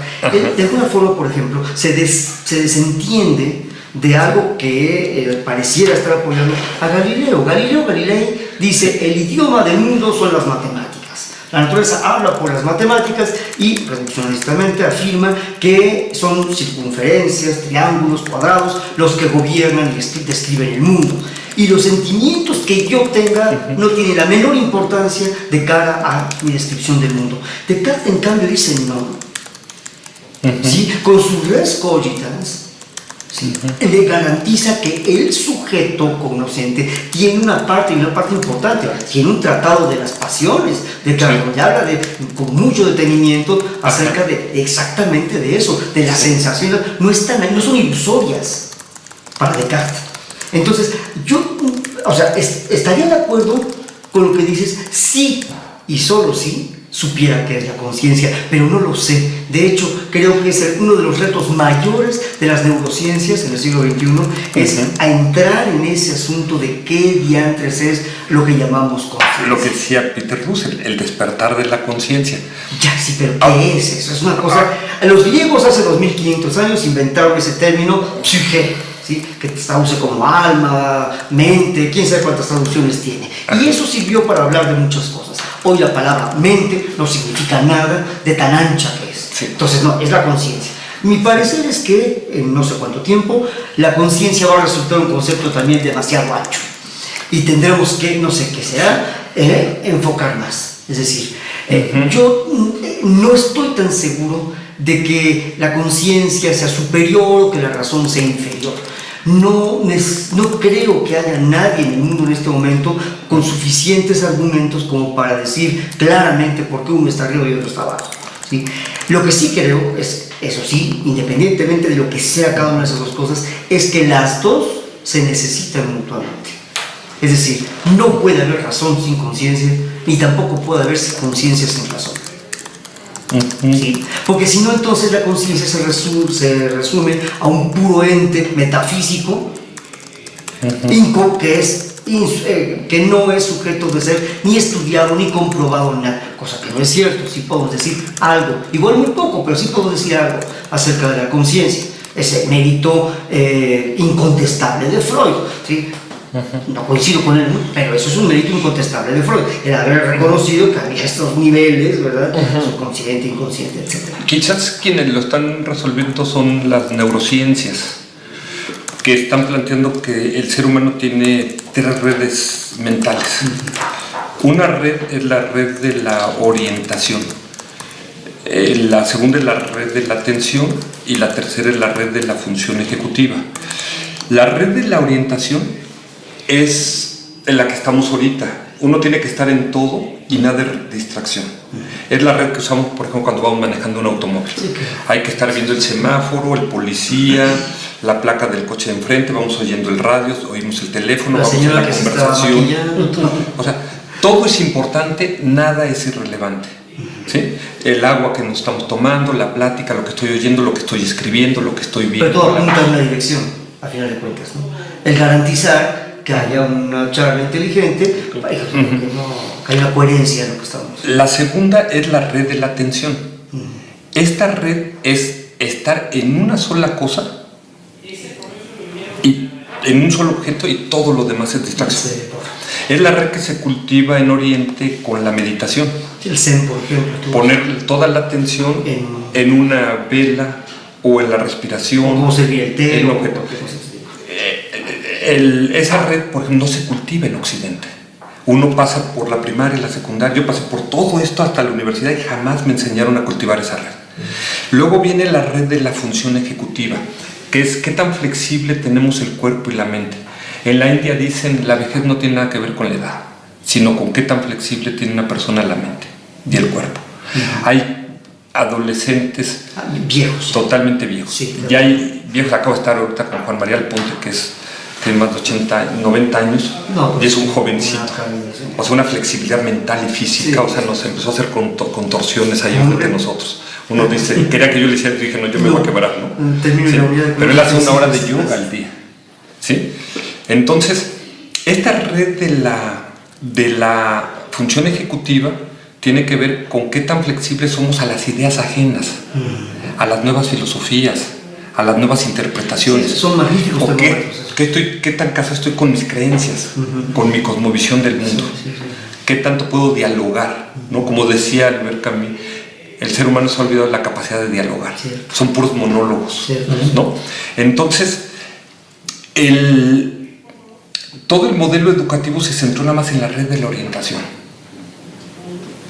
De alguna forma, por ejemplo, se desentiende de algo que pareciera estar apoyando a Galileo. Galileo Galilei dice: el idioma del mundo son las matemáticas. La naturaleza habla por las matemáticas y reduccionistamente afirma que son circunferencias, triángulos, cuadrados los que gobiernan y describen el mundo. Y los sentimientos que yo tenga no tienen la menor importancia de cara a mi descripción del mundo. Descartes, en cambio, dice no. ¿Sí? Con su res cogitans, ¿sí? Le garantiza que el sujeto cognoscente tiene una parte importante, tiene un tratado de las pasiones, donde habla con mucho detenimiento acerca de exactamente de eso, de las sensaciones, no son ilusorias para Descartes. Entonces, yo, estaría de acuerdo con lo que dices, sí, y solo sí, supiera qué es la conciencia, pero no lo sé. De hecho, creo que es uno de los retos mayores de las neurociencias en el siglo XXI, es a entrar en ese asunto de qué diantres es lo que llamamos conciencia. Lo que decía Peter Russell, el despertar de la conciencia. Ya, sí, pero ¿qué es eso? Es una cosa... Los griegos hace 2500 años inventaron ese término psyche, ¿sí? Que se traduce como alma, mente, quién sabe cuántas traducciones tiene. Y eso sirvió para hablar de muchas cosas. Hoy la palabra mente no significa nada de tan ancha que es. Sí. Entonces, no, es la conciencia. Mi parecer es que en no sé cuánto tiempo la conciencia va a resultar un concepto también demasiado ancho. Y tendremos que, no sé qué será, enfocar más. Es decir, yo no estoy tan seguro de que la conciencia sea superior o que la razón sea inferior. No creo que haya nadie en el mundo en este momento con suficientes argumentos como para decir claramente por qué uno está arriba y otro está abajo, ¿sí? Lo que sí creo es, eso sí, independientemente de lo que sea cada una de esas dos cosas, es que las dos se necesitan mutuamente. Es decir, no puede haber razón sin conciencia, ni tampoco puede haber conciencia sin razón. ¿Sí? Porque si no, entonces la conciencia se resume a un puro ente metafísico que no es sujeto de ser ni estudiado ni comprobado ni nada, cosa que no es cierto. Sí podemos decir algo, igual muy poco, pero sí podemos decir algo acerca de la conciencia. ese mérito incontestable de Freud, ¿sí? No coincido con él, ¿no? Pero eso es un mérito incontestable de Freud, el haber reconocido que había estos niveles, ¿verdad? Subconsciente, inconsciente, etc. Quizás quienes lo están resolviendo son las neurociencias, que están planteando que el ser humano tiene 3 redes mentales. Una red es la red de la orientación, la segunda es la red de la atención y la tercera es la red de la función ejecutiva. La red de la orientación es en la que estamos ahorita. Uno tiene que estar en todo y nada de distracción. Es la red que usamos, por ejemplo, cuando vamos manejando un automóvil. Hay que estar viendo el semáforo, el policía, la placa del coche de enfrente, vamos oyendo el radio, oímos el teléfono, la vamos en la que conversación. O sea, todo es importante, nada es irrelevante. ¿Sí? El agua que nos estamos tomando, la plática, lo que estoy oyendo, lo que estoy escribiendo, lo que estoy viendo. Pero todo apunta a una dirección, a final de cuentas, ¿no? El garantizar que haya una charla inteligente, que haya una coherencia en lo que estamos. La segunda es la red de la atención. Esta red es estar en una sola cosa y en un solo objeto y todo lo demás es distracción. Sí. Es la red que se cultiva en Oriente con la meditación. El Zen, por ejemplo. Poner toda la atención en una vela o en la respiración. ¿Cómo servir el té? En un objeto. Esa red, por ejemplo, no se cultiva en Occidente. Uno pasa por la primaria y la secundaria, yo pasé por todo esto hasta la universidad y jamás me enseñaron a cultivar esa red. Luego viene la red de la función ejecutiva, que es qué tan flexible tenemos el cuerpo y la mente. En la India dicen la vejez no tiene nada que ver con la edad, sino con qué tan flexible tiene una persona la mente y el cuerpo. Hay adolescentes viejos, totalmente viejos. Sí, ya hay viejos, acabo de estar ahorita con Juan María Alponte, que tiene más de 80, 90 años, y es un jovencito. O sea, una flexibilidad mental y física, o sea, nos empezó a hacer contorsiones ahí frente a nosotros. Uno dice, quería que yo le hiciera, y dije, no, yo me voy a quebrar, ¿no? Sí, pero él hace 1 hora de yoga al día, ¿sí? Entonces, esta red de la función ejecutiva tiene que ver con qué tan flexibles somos a las ideas ajenas, a las nuevas filosofías, a las nuevas interpretaciones. Sí, son magníficos. ¿O qué tan casado estoy con mis creencias, con mi cosmovisión del mundo? ¿Qué tanto puedo dialogar? ¿No? Como decía Albert Camus, el ser humano se ha olvidado de la capacidad de dialogar. Cierto. Son puros monólogos. ¿No? Entonces, todo el modelo educativo se centró nada más en la red de la orientación.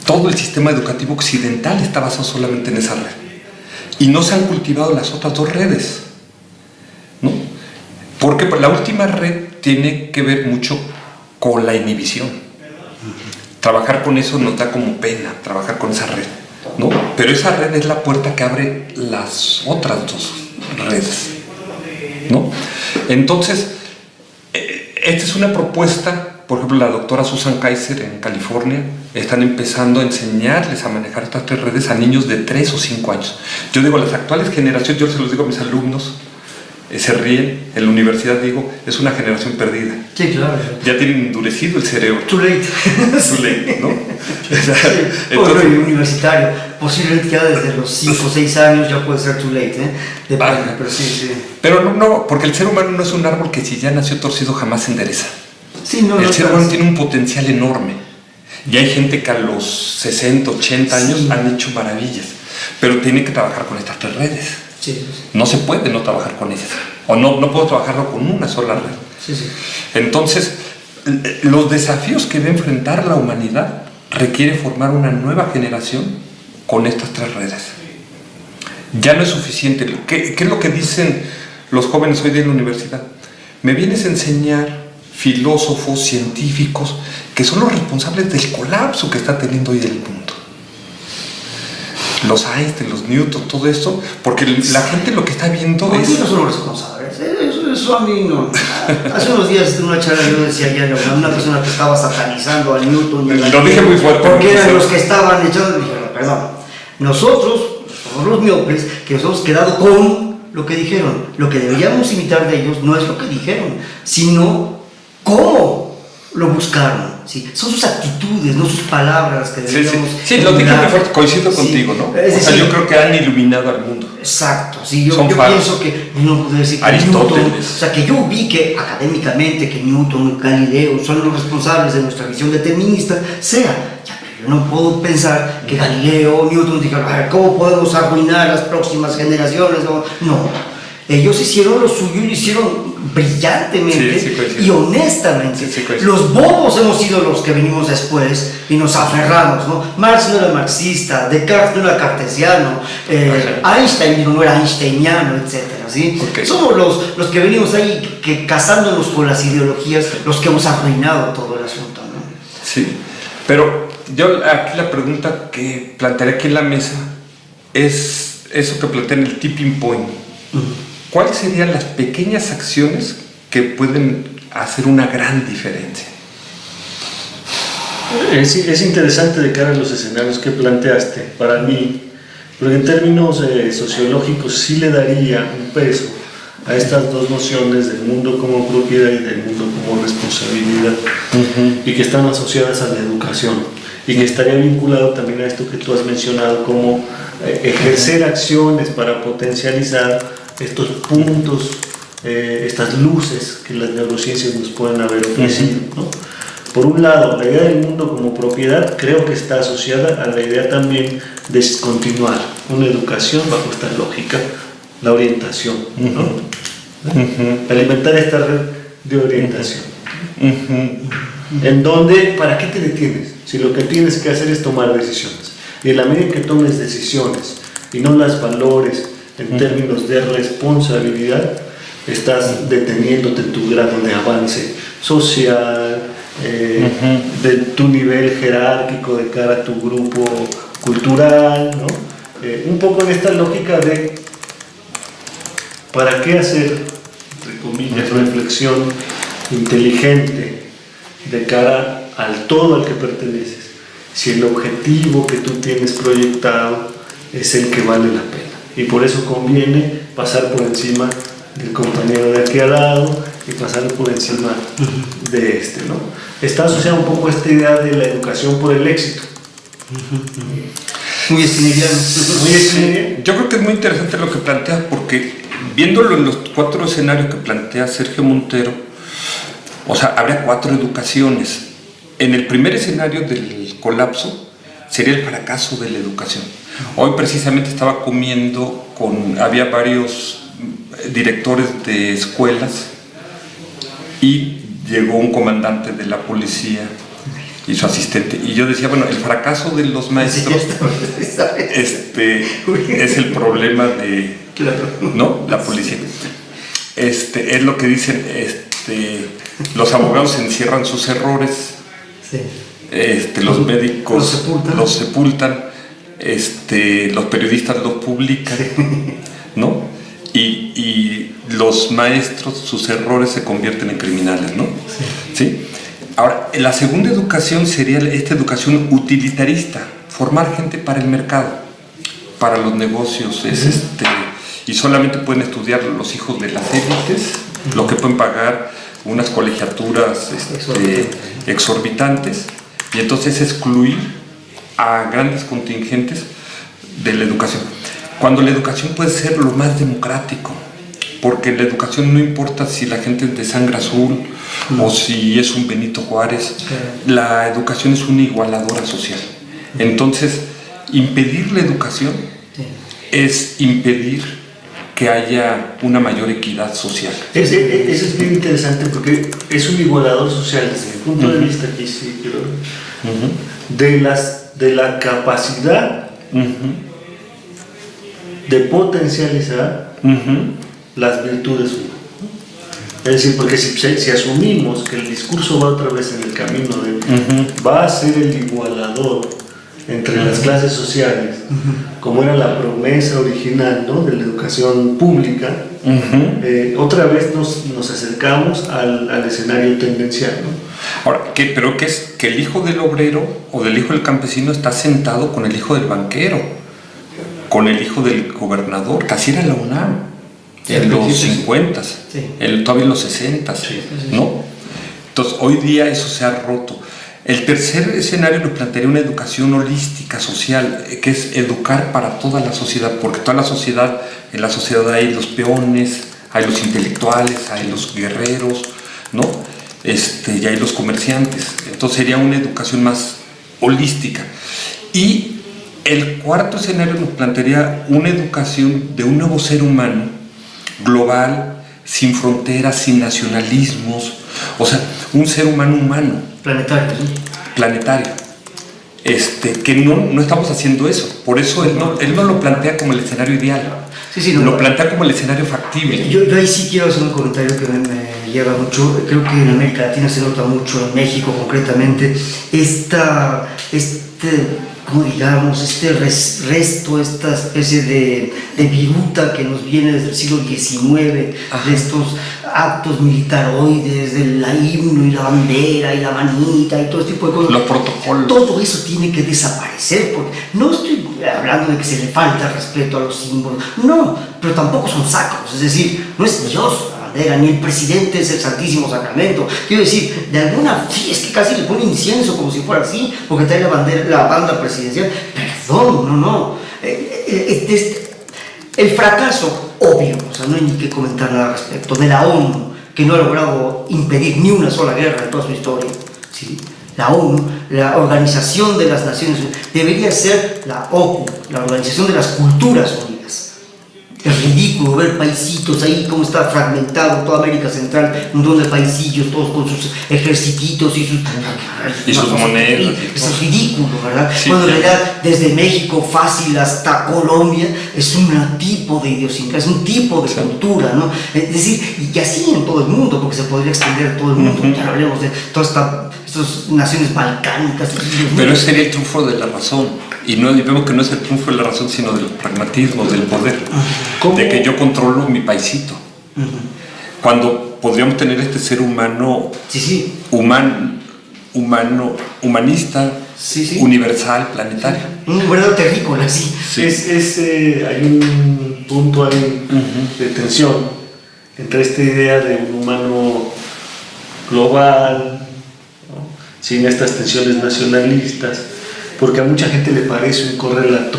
Todo el sistema educativo occidental está basado solamente en esa red. Y no se han cultivado las otras 2 redes, ¿no? Porque la última red tiene que ver mucho con la inhibición. Trabajar con eso nos da como pena, trabajar con esa red, ¿no? Pero esa red es la puerta que abre las otras 2 redes, ¿no? Entonces, esta es una propuesta. Por ejemplo, la doctora Susan Kaiser en California están empezando a enseñarles a manejar estas 3 redes a niños de 3 o 5 años. Yo digo, las actuales generaciones, yo se los digo a mis alumnos, se ríen, en la universidad digo, es una generación perdida. Sí, claro. Ya tienen endurecido el cerebro. Too late. Too late, ¿no? Entonces, universitario, posiblemente ya desde los 5 o 6 años ya puede ser too late, ¿eh? Depende, pero sí. Pero no, porque el ser humano no es un árbol que si ya nació torcido jamás se endereza. Sí, el ser humano tiene un potencial enorme y hay gente que a los 60, 80 años han hecho maravillas, pero tiene que trabajar con estas 3 redes. No se puede no trabajar con ellas, o no puedo trabajarlo con una sola red. Entonces, los desafíos que debe enfrentar la humanidad requiere formar una nueva generación con estas 3 redes. Ya no es suficiente. ¿Qué es lo que dicen los jóvenes hoy día en la universidad? Me vienes a enseñar filósofos, científicos, que son los responsables del colapso que está teniendo hoy el mundo. Los Einstein, los Newton, todo esto, porque la gente lo que está viendo es... No son los responsables, eso a mí no. Hace unos días en una charla yo decía ya una persona que estaba satanizando a Newton. Lo dije muy fuerte. Porque eran los que estaban echando, dije, perdón, nosotros, somos los miopes, que nos hemos quedado con lo que dijeron. Lo que deberíamos imitar de ellos no es lo que dijeron, sino cómo lo buscaron, ¿sí? Son sus actitudes, no sus palabras que deberíamos... Sí, lo dije muy fuerte, coincido contigo, ¿no? Es decir, yo creo que han iluminado al mundo. Exacto, sí, yo pienso que uno puede decir que Aristóteles. Newton, o sea, que yo vi que académicamente que Newton y Galileo son los responsables de nuestra visión determinista, ya, pero yo no puedo pensar que Galileo o Newton dijeron, a ver, ¿cómo podemos arruinar las próximas generaciones? No. Ellos hicieron lo suyo y lo hicieron brillantemente y honestamente. Los bobos hemos sido los que venimos después y nos aferramos, ¿no? Marx no era marxista, Descartes no era cartesiano, Einstein no era einsteiniano, etcétera, ¿sí? Somos los que venimos ahí que casándonos con las ideologías, los que hemos arruinado todo el asunto, ¿no? Sí, pero yo aquí la pregunta que plantearé aquí en la mesa es eso que planteé en el tipping point. ¿Cuáles serían las pequeñas acciones que pueden hacer una gran diferencia? Es interesante de cara a los escenarios que planteaste, para mí, porque en términos sociológicos sí le daría un peso a estas dos nociones del mundo como propiedad y del mundo como responsabilidad, y que están asociadas a la educación, y que estaría vinculado también a esto que tú has mencionado como ejercer acciones para potencializar estos puntos, estas luces que las neurociencias nos pueden haber ofrecido, ¿no? Por un lado, la idea del mundo como propiedad creo que está asociada a la idea también de continuar una educación bajo esta lógica, la orientación, ¿no? Alimentar esta red de orientación. En donde, ¿para qué te detienes? Si lo que tienes que hacer es tomar decisiones. Y en la medida que tomes decisiones y no las valores en términos de responsabilidad, estás deteniéndote en tu grado de avance social, de tu nivel jerárquico de cara a tu grupo cultural, ¿no? Un poco en esta lógica de ¿para qué hacer, entre comillas, reflexión inteligente de cara al todo al que perteneces, si el objetivo que tú tienes proyectado es el que vale la pena? Y por eso conviene pasar por encima del compañero de aquí al lado y pasar por encima de este, ¿no? Está asociada un poco a esta idea de la educación por el éxito. Muy spineriano. Yo creo que es muy interesante lo que planteas, porque viéndolo en los 4 escenarios que plantea Sergio Montero, o sea, habría 4 educaciones. En el primer escenario del colapso sería el fracaso de la educación. Hoy precisamente estaba comiendo había varios directores de escuelas y llegó un comandante de la policía y su asistente, y yo decía, bueno, el fracaso de los maestros es el problema de ¿no? La policía. Es lo que dicen, los abogados encierran sus errores, los médicos los sepultan, los periodistas los publican, ¿no? Y los maestros, sus errores se convierten en criminales, ¿no? ¿Sí? Ahora, la segunda educación sería esta educación utilitarista, formar gente para el mercado, para los negocios, y solamente pueden estudiar los hijos de las élites, los que pueden pagar unas colegiaturas exorbitantes, y entonces excluir a grandes contingentes de la educación. Cuando la educación puede ser lo más democrático, porque en la educación no importa si la gente es de sangre azul o si es un Benito Juárez, la educación es una igualadora social. Entonces, impedir la educación es impedir que haya una mayor equidad social. Eso es bien interesante porque es un igualador social desde mi punto de vista, aquí sí quiero de la capacidad de potencializar las virtudes humanas. Es decir, porque si asumimos que el discurso va otra vez en el camino de va a ser el igualador entre las clases sociales, como era la promesa original, ¿no?, de la educación pública, otra vez nos acercamos al escenario tendencial, ¿no? Ahora, ¿pero qué es? Que el hijo del obrero o del hijo del campesino está sentado con el hijo del banquero, con el hijo del gobernador, casi era la UNAM, en los 50s, todavía en los 60s, ¿no? Entonces, hoy día eso se ha roto. El tercer escenario nos plantearía una educación holística, social, que es educar para toda la sociedad, porque toda la sociedad, en la sociedad hay los peones, hay los intelectuales, hay los guerreros, ¿no? Y hay los comerciantes. Entonces sería una educación más holística. Y el cuarto escenario nos plantearía una educación de un nuevo ser humano, global, sin fronteras, sin nacionalismos, o sea, un ser humano humano. Planetario, ¿sí? Planetario. Que no estamos haciendo eso. Por eso él no lo plantea como el escenario ideal. Sí, lo plantea como el escenario factible. Yo ahí sí quiero hacer un comentario que me lleva mucho. Creo que en América Latina se nota mucho, en México concretamente, como digamos, resto, esta especie de viruta que nos viene desde el siglo XIX, Ajá. de estos actos militaroides, del himno y la bandera y la manita y todo este tipo de cosas. Los protocolos. Todo eso tiene que desaparecer, porque no estoy hablando de que se le falta respeto a los símbolos, no, pero tampoco son sacros, es decir, no es Dios la bandera, ni el presidente es el Santísimo Sacramento. Quiero decir, de alguna, sí, es que casi le pone incienso como si fuera así, porque trae la bandera, la banda presidencial. Perdón, no. El fracaso obvio, o sea, no hay ni que comentar nada al respecto, de la ONU, que no ha logrado impedir ni una sola guerra en toda su historia, ¿sí? La ONU, la Organización de las Naciones Unidas, debería ser la OCU, la Organización de las Culturas Unidas. Es ridículo ver paisitos ahí, cómo está fragmentado toda América Central, un montón de paisillos, todos con sus ejercititos y sus monedas. Eso es ridículo, ¿verdad? Sí, cuando en realidad desde México fácil hasta Colombia es un tipo de idiosincrasia, es un tipo de cultura, ¿no? Es decir, y así en todo el mundo, porque se podría extender a todo el mundo, ya hablemos de todas estas naciones balcánicas. Pero ese sería el triunfo de la razón. Y vemos que no es el triunfo de la razón, sino del pragmatismo, del poder. ¿Cómo? De que yo controlo mi paisito. Cuando podríamos tener este ser humano, Sí. humanista, Sí. universal, planetario. Un verdadero terrícola, sí. Sí. Hay un punto ahí de tensión entre esta idea de un humano global, ¿no? Sin estas tensiones nacionalistas, porque a mucha gente le parece un correlato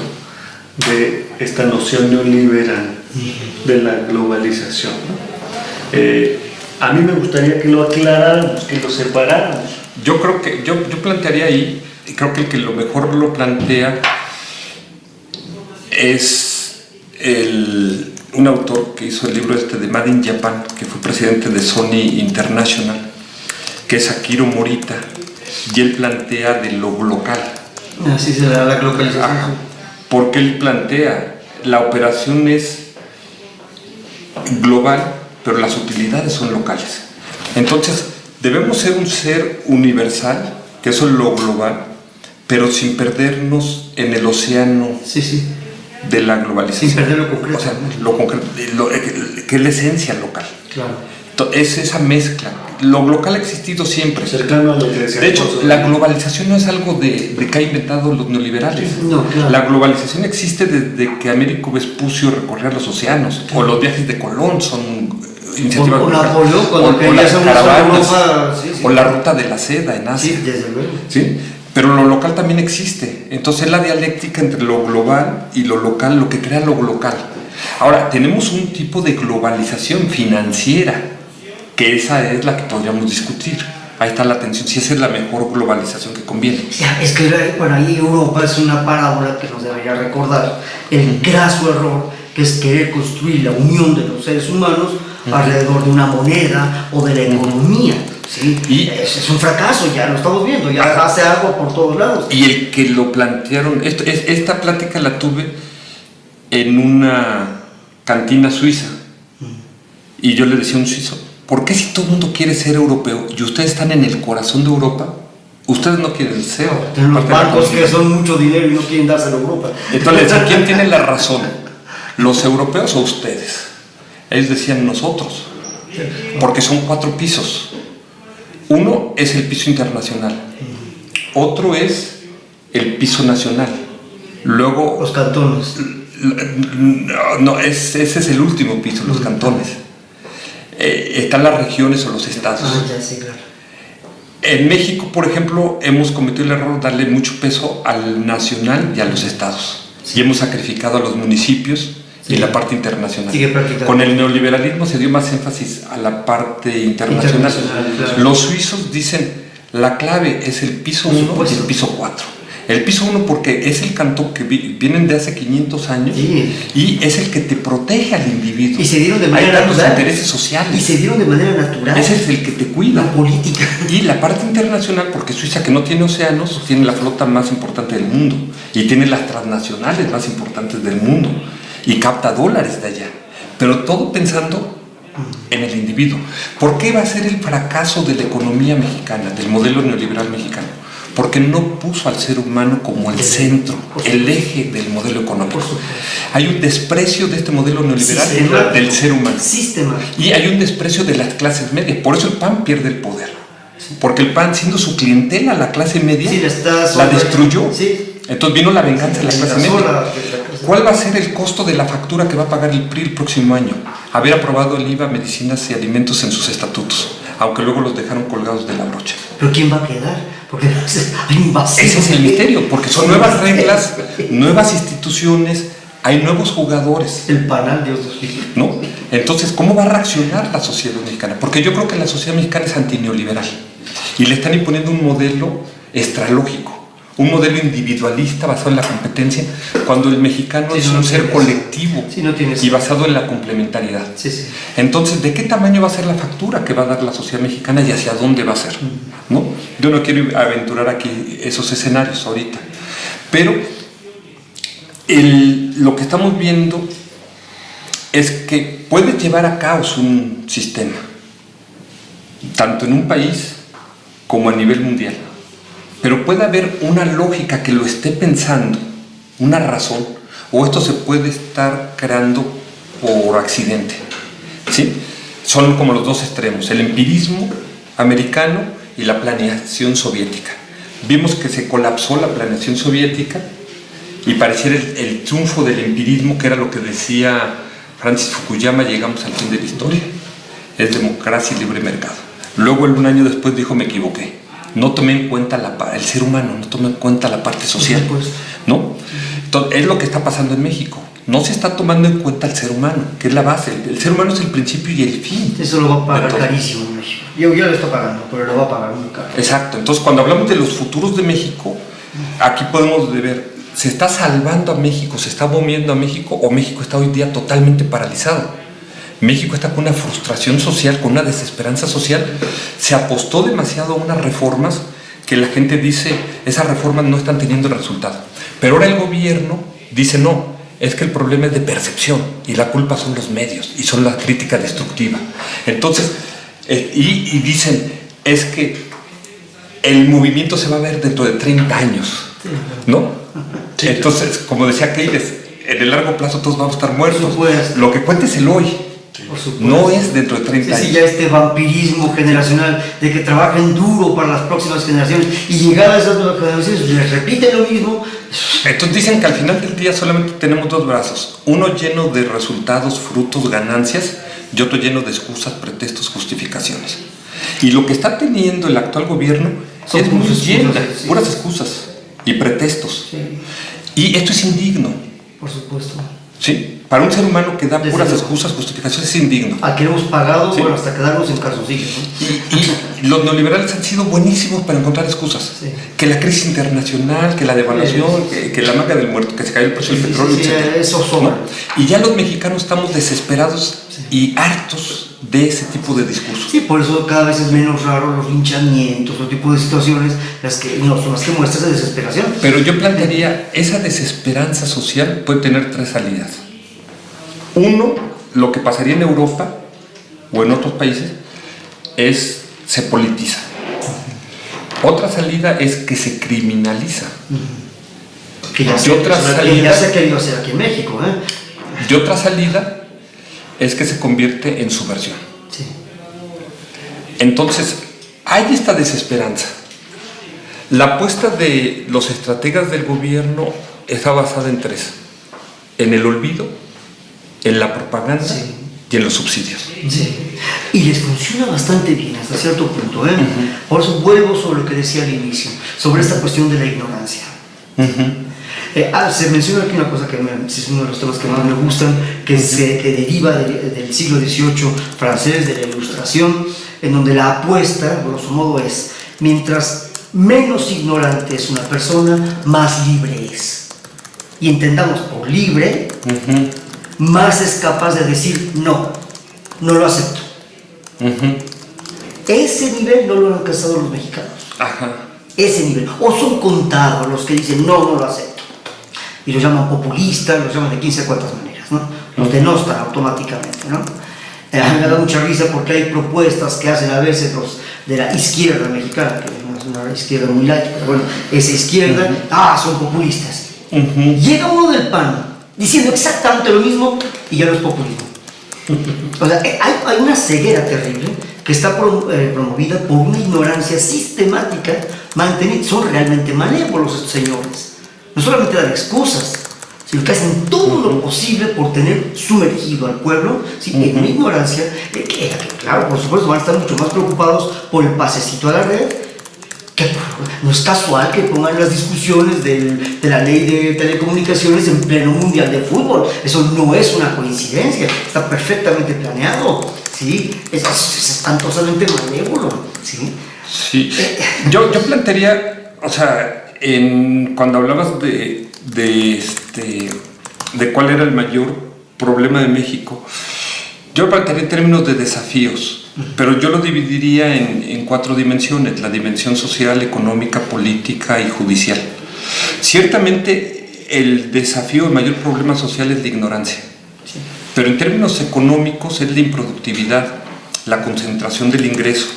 de esta noción neoliberal de la globalización, ¿no? A mí me gustaría que lo aclaráramos, que lo separáramos. Yo creo que yo plantearía ahí, y creo que el que lo mejor lo plantea es un autor que hizo el libro de Made in Japan, que fue presidente de Sony International, que es Akiro Morita, y él plantea de lo local. Así será la globalización. Ajá. Porque él plantea, la operación es global, pero las utilidades son locales. Entonces, debemos ser un ser universal, que eso es lo global, pero sin perdernos en el océano de la globalización. Sin perder lo concreto. O sea, lo concreto, que es la esencia local. Claro. Es esa mezcla. Lo local ha existido siempre. Cercano a lo que decía. De hecho, la globalización no es algo de que ha inventado los neoliberales. No, claro. La globalización existe desde que Américo Vespucio recorría los océanos, o los viajes de Colón son iniciativas O locales. Napoleón, cuando quería las hacer una caravanas, sola Europa, sí. o la ruta de la seda en Asia. Sí, desde luego. ¿Sí? Pero lo local también existe. Entonces, la dialéctica entre lo global y lo local, lo que crea lo local. Ahora, tenemos un tipo de globalización financiera, que esa es la que podríamos discutir. Ahí está la tensión, si esa es la mejor globalización que conviene. Ya, es que, bueno, ahí Europa es una parábola que nos debería recordar el graso error que es querer construir la unión de los seres humanos alrededor de una moneda o de la economía. ¿Sí? Y es un fracaso, ya lo estamos viendo, ya hace agua por todos lados. Y el que lo plantearon, esta plática la tuve en una cantina suiza, y yo le decía a un suizo, ¿por qué si todo el mundo quiere ser europeo y ustedes están en el corazón de Europa, ustedes no quieren ser? Tienen los bancos que son mucho dinero y no quieren dárselo a Europa. Entonces le decía, ¿quién tiene la razón? ¿Los europeos o ustedes? Ellos decían nosotros, porque son 4 pisos. Uno es el piso internacional, otro es el piso nacional, luego Los cantones. no, ese es el último piso, los cantones. Están las regiones o los estados. Ya, sí, claro. En México, por ejemplo, hemos cometido el error de darle mucho peso al nacional y a los estados. Sí. Y hemos sacrificado a los municipios y la parte internacional. Con el neoliberalismo se dio más énfasis a la parte internacional. Claro. Los suizos dicen, la clave es el piso 1 y el piso 4. El piso 1 porque es el cantón que vienen de hace 500 años, sí, y es el que te protege al individuo. Y se dieron de manera natural. Hay tantos intereses sociales. Y se dieron de manera natural. Ese es el que te cuida. La política. Y la parte internacional, porque Suiza, que no tiene océanos, tiene la flota más importante del mundo. Y tiene las transnacionales más importantes del mundo. Y capta dólares de allá. Pero todo pensando en el individuo. ¿Por qué va a ser el fracaso de la economía mexicana, del modelo neoliberal mexicano? Porque no puso al ser humano como el centro, el eje del modelo económico. Hay un desprecio de este modelo neoliberal del ser humano. Y hay un desprecio de las clases medias. Por eso el PAN pierde el poder. Porque el PAN, siendo su clientela, la clase media, la destruyó. Entonces vino la venganza de la clase media. ¿Cuál va a ser el costo de la factura que va a pagar el PRI el próximo año? Haber aprobado el IVA, medicinas y alimentos en sus estatutos, aunque luego los dejaron colgados de la brocha. ¿Pero quién va a quedar? Porque hay un vacío. Ese es el misterio, porque son nuevas reglas, nuevas instituciones, hay nuevos jugadores. El panal, Dios ¿no? Entonces, ¿cómo va a reaccionar la sociedad mexicana? Porque yo creo que la sociedad mexicana es antineoliberal y le están imponiendo un modelo estralógico, un modelo individualista basado en la competencia, cuando el mexicano es un ser colectivo y basado en la complementariedad. Entonces, ¿de qué tamaño va a ser la factura que va a dar la sociedad mexicana y hacia dónde va a ser? ¿No? Yo no quiero aventurar aquí esos escenarios ahorita, pero lo que estamos viendo es que puede llevar a caos un sistema, tanto en un país como a nivel mundial. Pero puede haber una lógica que lo esté pensando, una razón, o esto se puede estar creando por accidente, ¿sí? Son como los dos extremos, el empirismo americano y la planeación soviética. Vimos que se colapsó la planeación soviética y pareciera el triunfo del empirismo, que era lo que decía Francis Fukuyama: llegamos al fin de la historia, es democracia y libre mercado. Luego, un año después, dijo: me equivoqué. No tomé en cuenta el ser humano, no tomé en cuenta la parte social, ¿no? Entonces, es lo que está pasando en México. No se está tomando en cuenta el ser humano, que es la base. El ser humano es el principio y el fin. Eso lo va a pagar carísimo en México. Yo lo estoy pagando, pero lo va a pagar muy caro. Exacto. Entonces, cuando hablamos de los futuros de México, aquí podemos ver, ¿se está salvando a México, se está moviendo a México, o México está hoy día totalmente paralizado? México está con una frustración social, con una desesperanza social. Se apostó demasiado a unas reformas que la gente dice, esas reformas no están teniendo resultado. Pero ahora el gobierno dice, no, es que el problema es de percepción y la culpa son los medios y son la crítica destructiva. Entonces, y dicen, es que el movimiento se va a ver dentro de 30 años, ¿no? Sí. Entonces, como decía Keynes, en el largo plazo todos vamos a estar muertos. Lo que cuenta es el hoy. No es dentro de 30 años. Sí, ya este vampirismo generacional de que trabajen duro para las próximas generaciones y llegar a esas nuevas generaciones les repiten lo mismo. Entonces dicen que al final del día solamente tenemos dos brazos, uno lleno de resultados, frutos, ganancias, y otro lleno de excusas, pretextos, justificaciones. Y lo que está teniendo el actual gobierno es muy lleno, puras excusas y pretextos. Sí. Y esto es indigno. Por supuesto. ¿Sí? Para un ser humano que da puras excusas, justificaciones, es indigno. A que hemos pagado, ¿sí? Bueno, hasta quedarnos en calzoncillos, ¿no? Y los neoliberales han sido buenísimos para encontrar excusas. Sí. Que la crisis internacional, que la devaluación, que la manga del muerto, que se cayó el precio del petróleo, etc. Eso sobra. ¿No? Y ya los mexicanos estamos desesperados y hartos de ese tipo de discursos. Sí, por eso cada vez es menos raro los linchamientos, otro tipo de situaciones, las que no son las que muestran esa desesperación. Pero yo plantearía, esa desesperanza social puede tener tres salidas. Uno, lo que pasaría en Europa o en otros países, se politiza. Otra salida es que se criminaliza. Que ya se ha querido hacer aquí en México. Y otra salida es que se convierte en subversión. Sí. Entonces, hay esta desesperanza. La apuesta de los estrategas del gobierno está basada en tres: en el olvido, en la propaganda, sí, y en los subsidios. Sí. Y les funciona bastante bien hasta cierto punto, ¿eh? Por eso vuelvo sobre lo que decía al inicio, sobre esta cuestión de la ignorancia. Se menciona aquí una cosa que es uno de los temas que más me gustan, que deriva del siglo XVIII francés, de la Ilustración, en donde la apuesta, grosso modo, es: mientras menos ignorante es una persona, más libre es. Y entendamos por libre, más es capaz de decir no lo acepto. Ese nivel no lo han alcanzado los mexicanos. Ese nivel. O son contados los que dicen no lo acepto. Y los llaman populistas, los llaman de 15 a cuantas maneras, ¿no? Los denostan automáticamente, ¿no? Me ha dado mucha risa porque hay propuestas que hacen a veces los de la izquierda mexicana, que no es una izquierda muy light, pero bueno, esa izquierda, son populistas. Llega uno del PAN diciendo exactamente lo mismo y ya no es populismo. O sea, hay una ceguera terrible que está promovida por una ignorancia sistemática mantenida. Son realmente malévolos estos señores. No solamente dan excusas, sino que hacen todo lo posible por tener sumergido al pueblo, ¿sí? En una ignorancia que, claro, por supuesto, van a estar mucho más preocupados por el pasecito a la red. Que no es casual que pongan las discusiones de la ley de telecomunicaciones en pleno mundial de fútbol. Eso no es una coincidencia, está perfectamente planeado, ¿sí? Es espantosamente malévolo, ¿sí? Sí. Yo plantearía, o sea, cuando hablabas de cuál era el mayor problema de México, yo lo plantearía en términos de desafíos. Pero yo lo dividiría en 4 dimensiones: la dimensión social, económica, política y judicial. Ciertamente el desafío, el mayor problema social es la ignorancia, pero en términos económicos es la improductividad, la concentración del ingreso,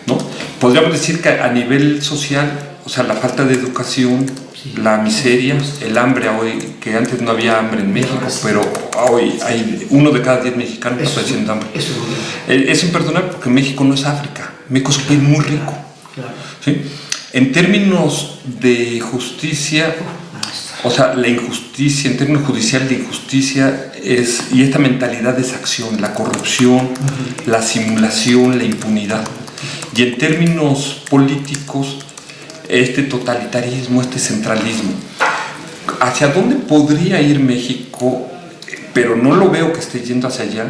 ¿no? Podríamos decir que a nivel social, o sea, la falta de educación, la miseria, el hambre hoy, que antes no había hambre en México, pero hoy hay 1 de cada 10 mexicanos que está haciendo hambre. Es imperdonable porque México no es África, México es un país muy rico. ¿Sí? En términos de justicia, o sea, la injusticia, en términos judiciales, la injusticia y esta mentalidad es acción, la corrupción, la simulación, la impunidad. Y en términos políticos, este totalitarismo, este centralismo. ¿Hacia dónde podría ir México? Pero no lo veo que esté yendo hacia allá.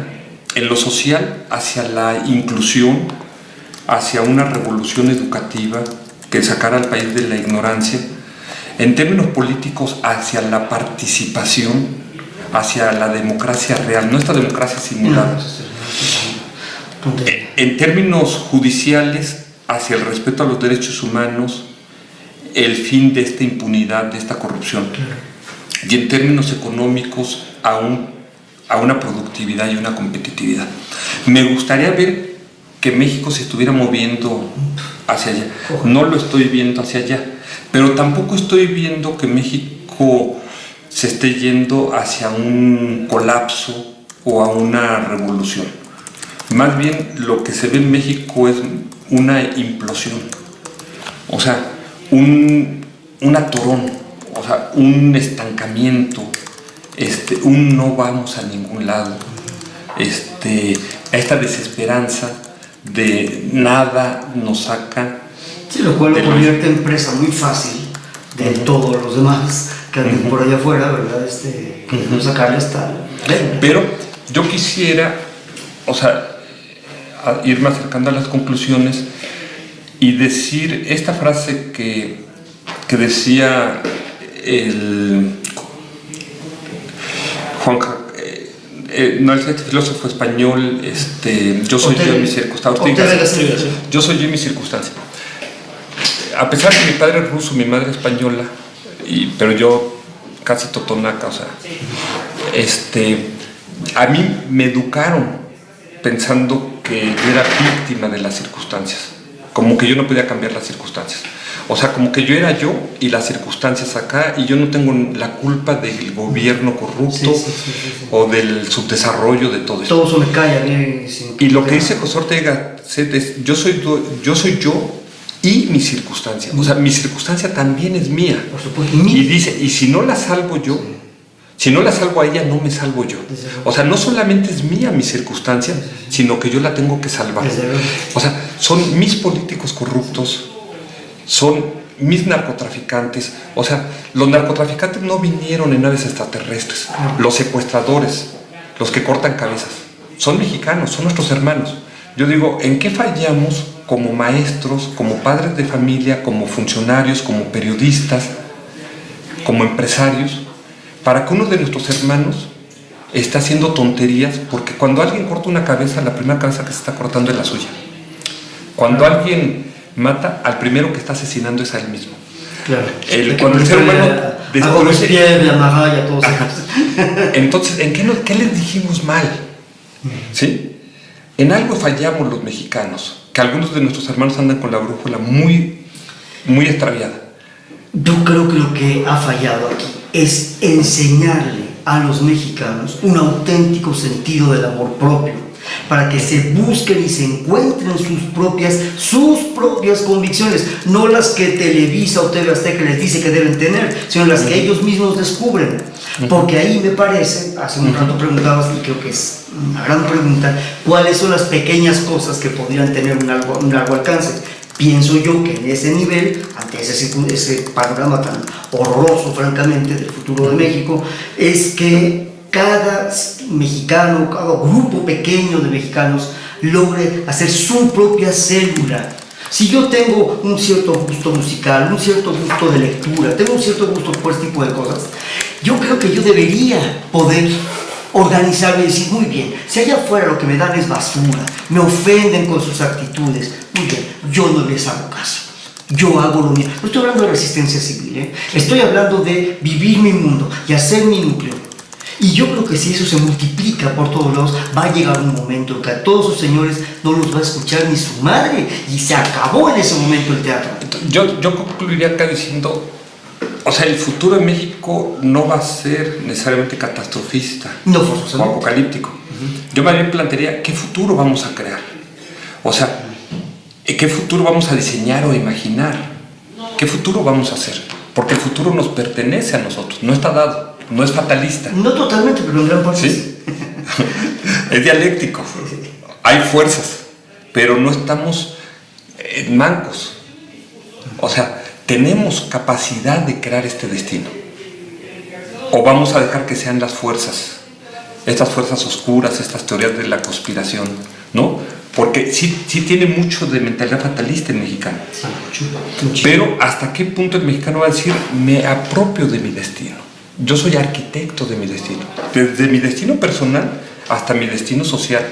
En lo social, hacia la inclusión, hacia una revolución educativa que sacara al país de la ignorancia. En términos políticos, hacia la participación, hacia la democracia real, no esta democracia simulada. En términos judiciales, hacia el respeto a los derechos humanos, el fin de esta impunidad, de esta corrupción. Y en términos económicos, a una productividad y una competitividad. Me gustaría ver que México se estuviera moviendo hacia allá. No lo estoy viendo hacia allá, pero tampoco estoy viendo que México se esté yendo hacia un colapso o a una revolución. Más bien lo que se ve en México es una implosión. O sea, un atorón, o sea, un estancamiento, un no vamos a ningún lado, esta desesperanza de nada nos saca. Sí, lo cual lo convierte en presa muy fácil de todos los demás que andan por allá afuera, ¿verdad? Queriendo sacarle hasta la ley. Pero yo quisiera, o sea, irme acercando a las conclusiones y decir esta frase que decía este filósofo español, yo soy yo en mi circunstancia. Yo soy yo en mi circunstancia. A pesar de que mi padre es ruso, mi madre es española, pero yo casi totonaca, o sea, a mí me educaron pensando que yo era víctima de las circunstancias, como que yo no podía cambiar las circunstancias. O sea, como que yo era yo y las circunstancias acá, y yo no tengo la culpa del gobierno corrupto o del subdesarrollo de todo esto. Todo eso me calla bien. Y lo que dice José Ortega es: yo soy yo y mi circunstancia. O sea, mi circunstancia también es mía. Por supuesto. Y dice, y si no la salvo yo, Si no la salvo a ella, no me salvo yo. O sea, no solamente es mía mi circunstancia, sino que yo la tengo que salvar. O sea, son mis políticos corruptos, son mis narcotraficantes. O sea, los narcotraficantes no vinieron en naves extraterrestres. Los secuestradores, los que cortan cabezas, son mexicanos, son nuestros hermanos. Yo digo, ¿en qué fallamos como maestros, como padres de familia, como funcionarios, como periodistas, como empresarios, para que uno de nuestros hermanos esté haciendo tonterías? Porque cuando alguien corta una cabeza, la primera cabeza que se está cortando es la suya. Cuando alguien mata, al primero que está asesinando es a él mismo. Claro. Cuando el ser humano entonces, ¿qué les dijimos mal? ¿Sí? En algo fallamos los mexicanos, que algunos de nuestros hermanos andan con la brújula muy, muy extraviada. Yo creo que lo que ha fallado aquí es enseñarle a los mexicanos un auténtico sentido del amor propio, para que se busquen y se encuentren sus propias convicciones, no las que Televisa o TV Azteca les dice que deben tener, sino las que ellos mismos descubren. Porque ahí me parece, hace un rato preguntabas, y creo que es una gran pregunta, ¿cuáles son las pequeñas cosas que podrían tener un largo alcance? Pienso yo que en ese nivel, ante ese panorama tan horroroso, francamente, del futuro de México, es que cada mexicano, cada grupo pequeño de mexicanos logre hacer su propia célula. Si yo tengo un cierto gusto musical, un cierto gusto de lectura, tengo un cierto gusto por este tipo de cosas, yo creo que yo debería poder organizarme y decir, muy bien, si allá afuera lo que me dan es basura, me ofenden con sus actitudes, muy bien, yo no les hago caso, yo hago lo mío. No estoy hablando de resistencia civil, estoy hablando de vivir mi mundo y hacer mi núcleo. Y yo creo que si eso se multiplica por todos lados, va a llegar un momento en que a todos esos señores no los va a escuchar ni su madre, y se acabó en ese momento el teatro. Yo concluiría acá diciendo, o sea, el futuro de México no va a ser necesariamente catastrofista, no, o apocalíptico. Yo más bien plantearía, ¿qué futuro vamos a crear? O sea, ¿qué futuro vamos a diseñar o imaginar? ¿Qué futuro vamos a hacer? Porque el futuro nos pertenece a nosotros, no está dado, no es fatalista. No totalmente, pero en gran parte sí. Es dialéctico. Hay fuerzas, pero no estamos mancos. O sea, tenemos capacidad de crear este destino. O vamos a dejar que sean las fuerzas, estas fuerzas oscuras, estas teorías de la conspiración, ¿no? Porque sí tiene mucho de mentalidad fatalista el mexicano. Pero ¿hasta qué punto el mexicano va a decir, me apropio de mi destino? Yo soy arquitecto de mi destino, desde mi destino personal hasta mi destino social,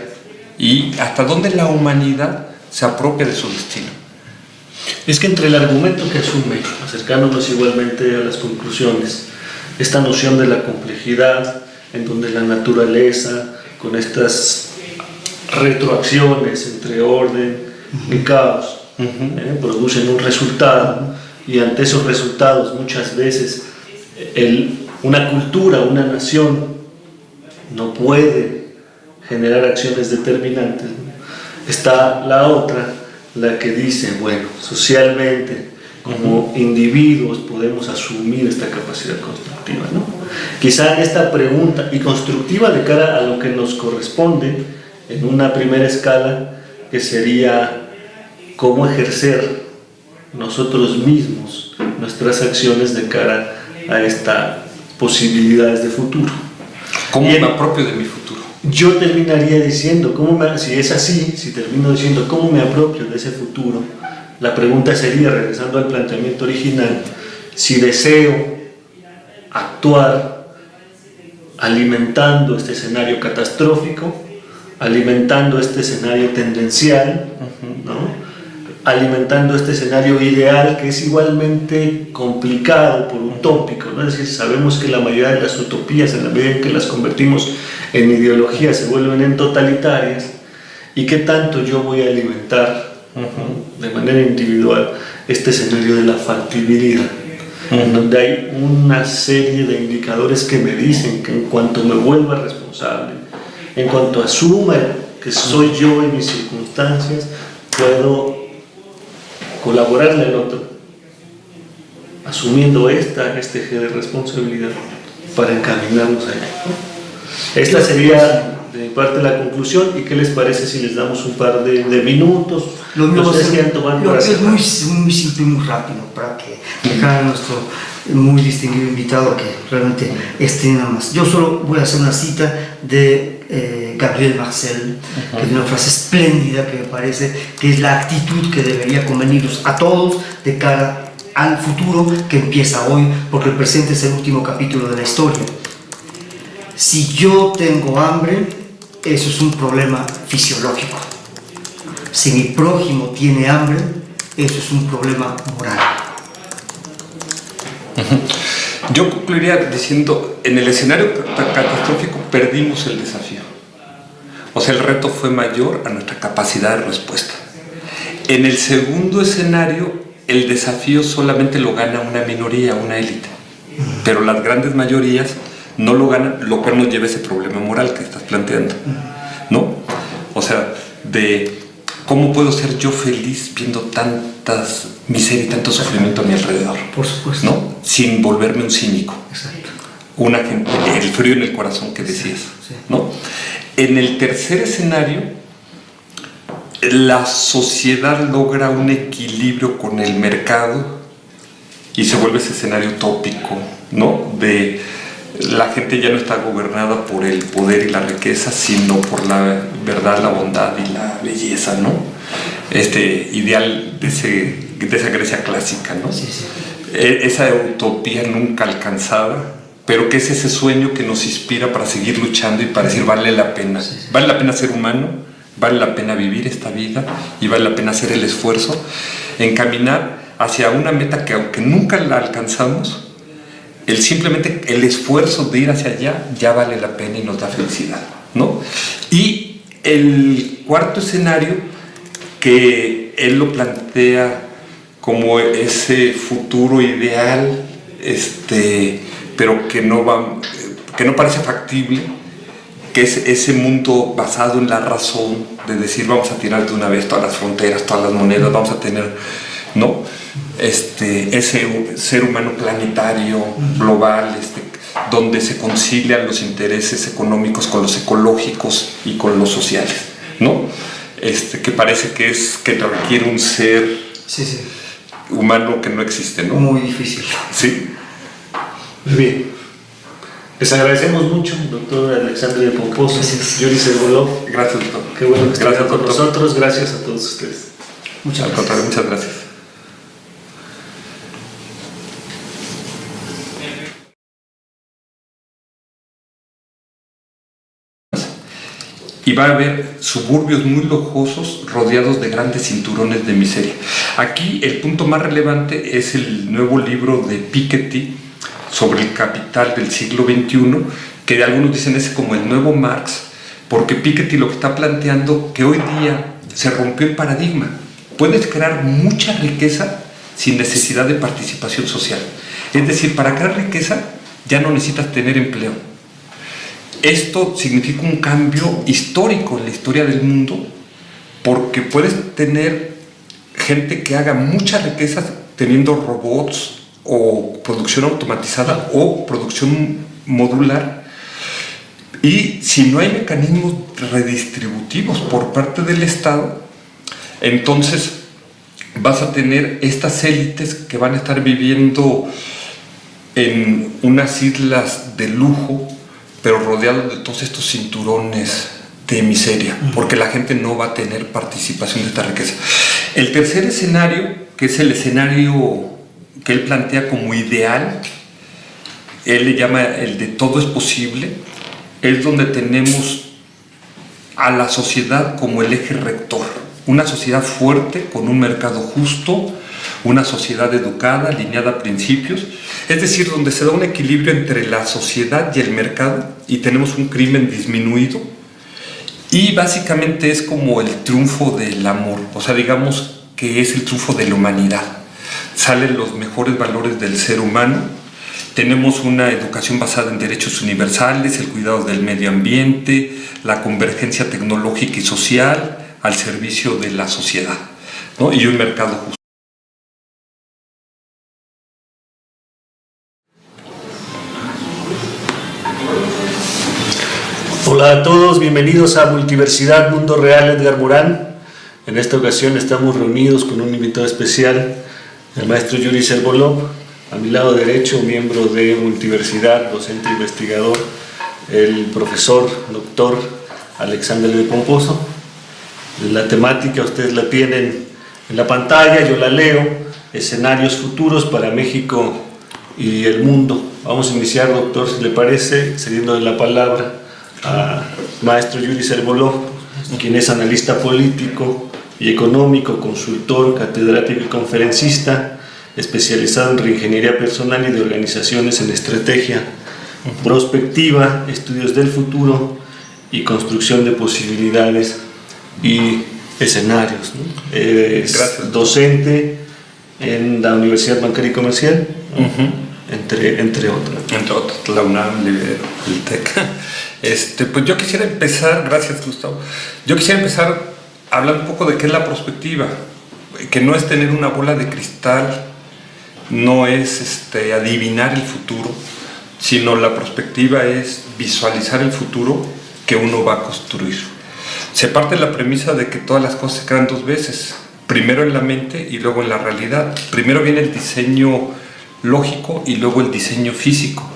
y hasta dónde la humanidad se apropia de su destino. Es que entre el argumento que asume, acercándonos igualmente a las conclusiones, esta noción de la complejidad, en donde la naturaleza, con estas retroacciones entre orden y caos, producen un resultado, y ante esos resultados muchas veces una cultura, una nación no puede generar acciones determinantes. Está la otra, la que dice, bueno, socialmente, como individuos podemos asumir esta capacidad constructiva, ¿no? Quizá en esta pregunta, y constructiva de cara a lo que nos corresponde, en una primera escala, que sería cómo ejercer nosotros mismos nuestras acciones de cara a estas posibilidades de futuro. ¿Cómo me apropio de mi futuro? Yo terminaría diciendo, si es así, si termino diciendo cómo me apropio de ese futuro, la pregunta sería, regresando al planteamiento original, si deseo actuar alimentando este escenario catastrófico, alimentando este escenario tendencial, ¿no? Alimentando este escenario ideal, que es igualmente complicado por utópico, ¿no? Es decir, sabemos que la mayoría de las utopías, en la medida en que las convertimos en ideologías, se vuelven en totalitarias. ¿Y qué tanto yo voy a alimentar de manera individual este escenario de la factibilidad? En donde hay una serie de indicadores que me dicen que en cuanto me vuelva responsable, en cuanto asuma que soy yo en mis circunstancias, puedo colaborarle al otro, asumiendo este eje de responsabilidad. para encaminarnos allá, ¿no? Esta sería de mi parte la conclusión. ¿Y qué les parece si les damos un par de minutos? Lo mío No va a sé si ser- han tomado lo para que es cerrar. muy simple y muy rápido para que dejar a nuestro muy distinguido invitado a que realmente esté nada más. Yo solo voy a hacer una cita de Gabriel Marcel, que tiene una frase espléndida que me parece que es la actitud que debería convenirnos a todos de cara al futuro que empieza hoy, porque el presente es el último capítulo de la historia. Si yo tengo hambre, eso es un problema fisiológico. Si mi prójimo tiene hambre, eso es un problema moral. Yo concluiría diciendo, en el escenario catastrófico perdimos el desafío. O sea, el reto fue mayor a nuestra capacidad de respuesta. En el segundo escenario, el desafío solamente lo gana una minoría, una élite. Pero las grandes mayorías no lo ganan, lo cual nos lleva a ese problema moral que estás planteando, ¿no? O sea, de cómo puedo ser yo feliz viendo tantas miseria y tanto sufrimiento a mi alrededor, Por supuesto. ¿no? Sin volverme un cínico. Exacto. Una gente, el frío en el corazón que decías, Sí. ¿no? En el tercer escenario, la sociedad logra un equilibrio con el mercado y se vuelve ese escenario utópico, ¿no? De la gente ya no está gobernada por el poder y la riqueza, sino por la verdad, la bondad y la belleza, ¿no? Este ideal de esa Grecia clásica, ¿no? Sí, sí. Esa utopía nunca alcanzada, pero que es ese sueño que nos inspira para seguir luchando y para decir vale la pena. Sí, sí. Vale la pena ser humano, vale la pena vivir esta vida y vale la pena hacer el esfuerzo en caminar hacia una meta que aunque nunca la alcanzamos, simplemente el esfuerzo de ir hacia allá ya vale la pena y nos da felicidad, ¿no? Y el cuarto escenario, que él lo plantea como ese futuro ideal, pero que no parece factible, que es ese mundo basado en la razón, de decir vamos a tirar de una vez todas las fronteras, todas las monedas, vamos a tener, ¿no? Ese ser humano planetario, global, donde se concilian los intereses económicos con los ecológicos y con los sociales, ¿no? Que parece que requiere un ser Sí, sí. humano que no existe, ¿no? Muy difícil. Sí. Muy bien. Les agradecemos mucho, doctor Alexandre Pomposo, Gracias. Yuri Serbolov. Gracias, doctor. Qué bueno que estén Gracias, con doctor. nosotros. Gracias a todos ustedes. Muchas Al gracias. contrario, muchas gracias. Y va a haber suburbios muy lujosos rodeados de grandes cinturones de miseria. Aquí el punto más relevante es el nuevo libro de Piketty sobre el capital del siglo XXI, que algunos dicen es como el nuevo Marx, porque Piketty lo que está planteando que hoy día se rompió el paradigma. Puedes crear mucha riqueza sin necesidad de participación social. Es decir, para crear riqueza ya no necesitas tener empleo. Esto significa un cambio histórico en la historia del mundo, porque puedes tener gente que haga mucha riqueza teniendo robots o producción automatizada o producción modular, y si no hay mecanismos redistributivos por parte del Estado, entonces vas a tener estas élites que van a estar viviendo en unas islas de lujo, pero rodeados de todos estos cinturones de miseria, porque la gente no va a tener participación de esta riqueza. El tercer escenario, que es el escenario que él plantea como ideal, él le llama el de todo es posible, es donde tenemos a la sociedad como el eje rector, una sociedad fuerte con un mercado justo, una sociedad educada, alineada a principios, es decir, donde se da un equilibrio entre la sociedad y el mercado y tenemos un crimen disminuido, y básicamente es como el triunfo del amor, o sea, digamos que es el triunfo de la humanidad. Salen los mejores valores del ser humano, tenemos una educación basada en derechos universales, el cuidado del medio ambiente, la convergencia tecnológica y social al servicio de la sociedad, ¿no? Y un mercado justo. Hola a todos, bienvenidos a Multiversidad Mundo Real Edgar Morán. En esta ocasión estamos reunidos con un invitado especial, el maestro Yuri Servolov, a mi lado derecho, miembro de Multiversidad, docente investigador, el profesor doctor Alexander de Pomposo. La temática ustedes la tienen en la pantalla, yo la leo: escenarios futuros para México y el mundo. Vamos a iniciar, doctor, si le parece, cediendo la palabra a maestro Yuri Servolov, quien es analista político y económico, consultor, catedrático y conferencista, especializado en reingeniería personal y de organizaciones en estrategia, prospectiva, estudios del futuro y construcción de posibilidades y escenarios, ¿no? Es docente en la Universidad Bancaria y Comercial, entre otras. Entre otras, la UNAM, Libero, el TEC. Pues yo quisiera empezar, gracias Gustavo, yo quisiera empezar hablando un poco de qué es la prospectiva, que no es tener una bola de cristal, no es adivinar el futuro, sino la prospectiva es visualizar el futuro que uno va a construir. Se parte de la premisa de que todas las cosas se crean dos veces, primero en la mente y luego en la realidad. Primero viene el diseño lógico y luego el diseño físico.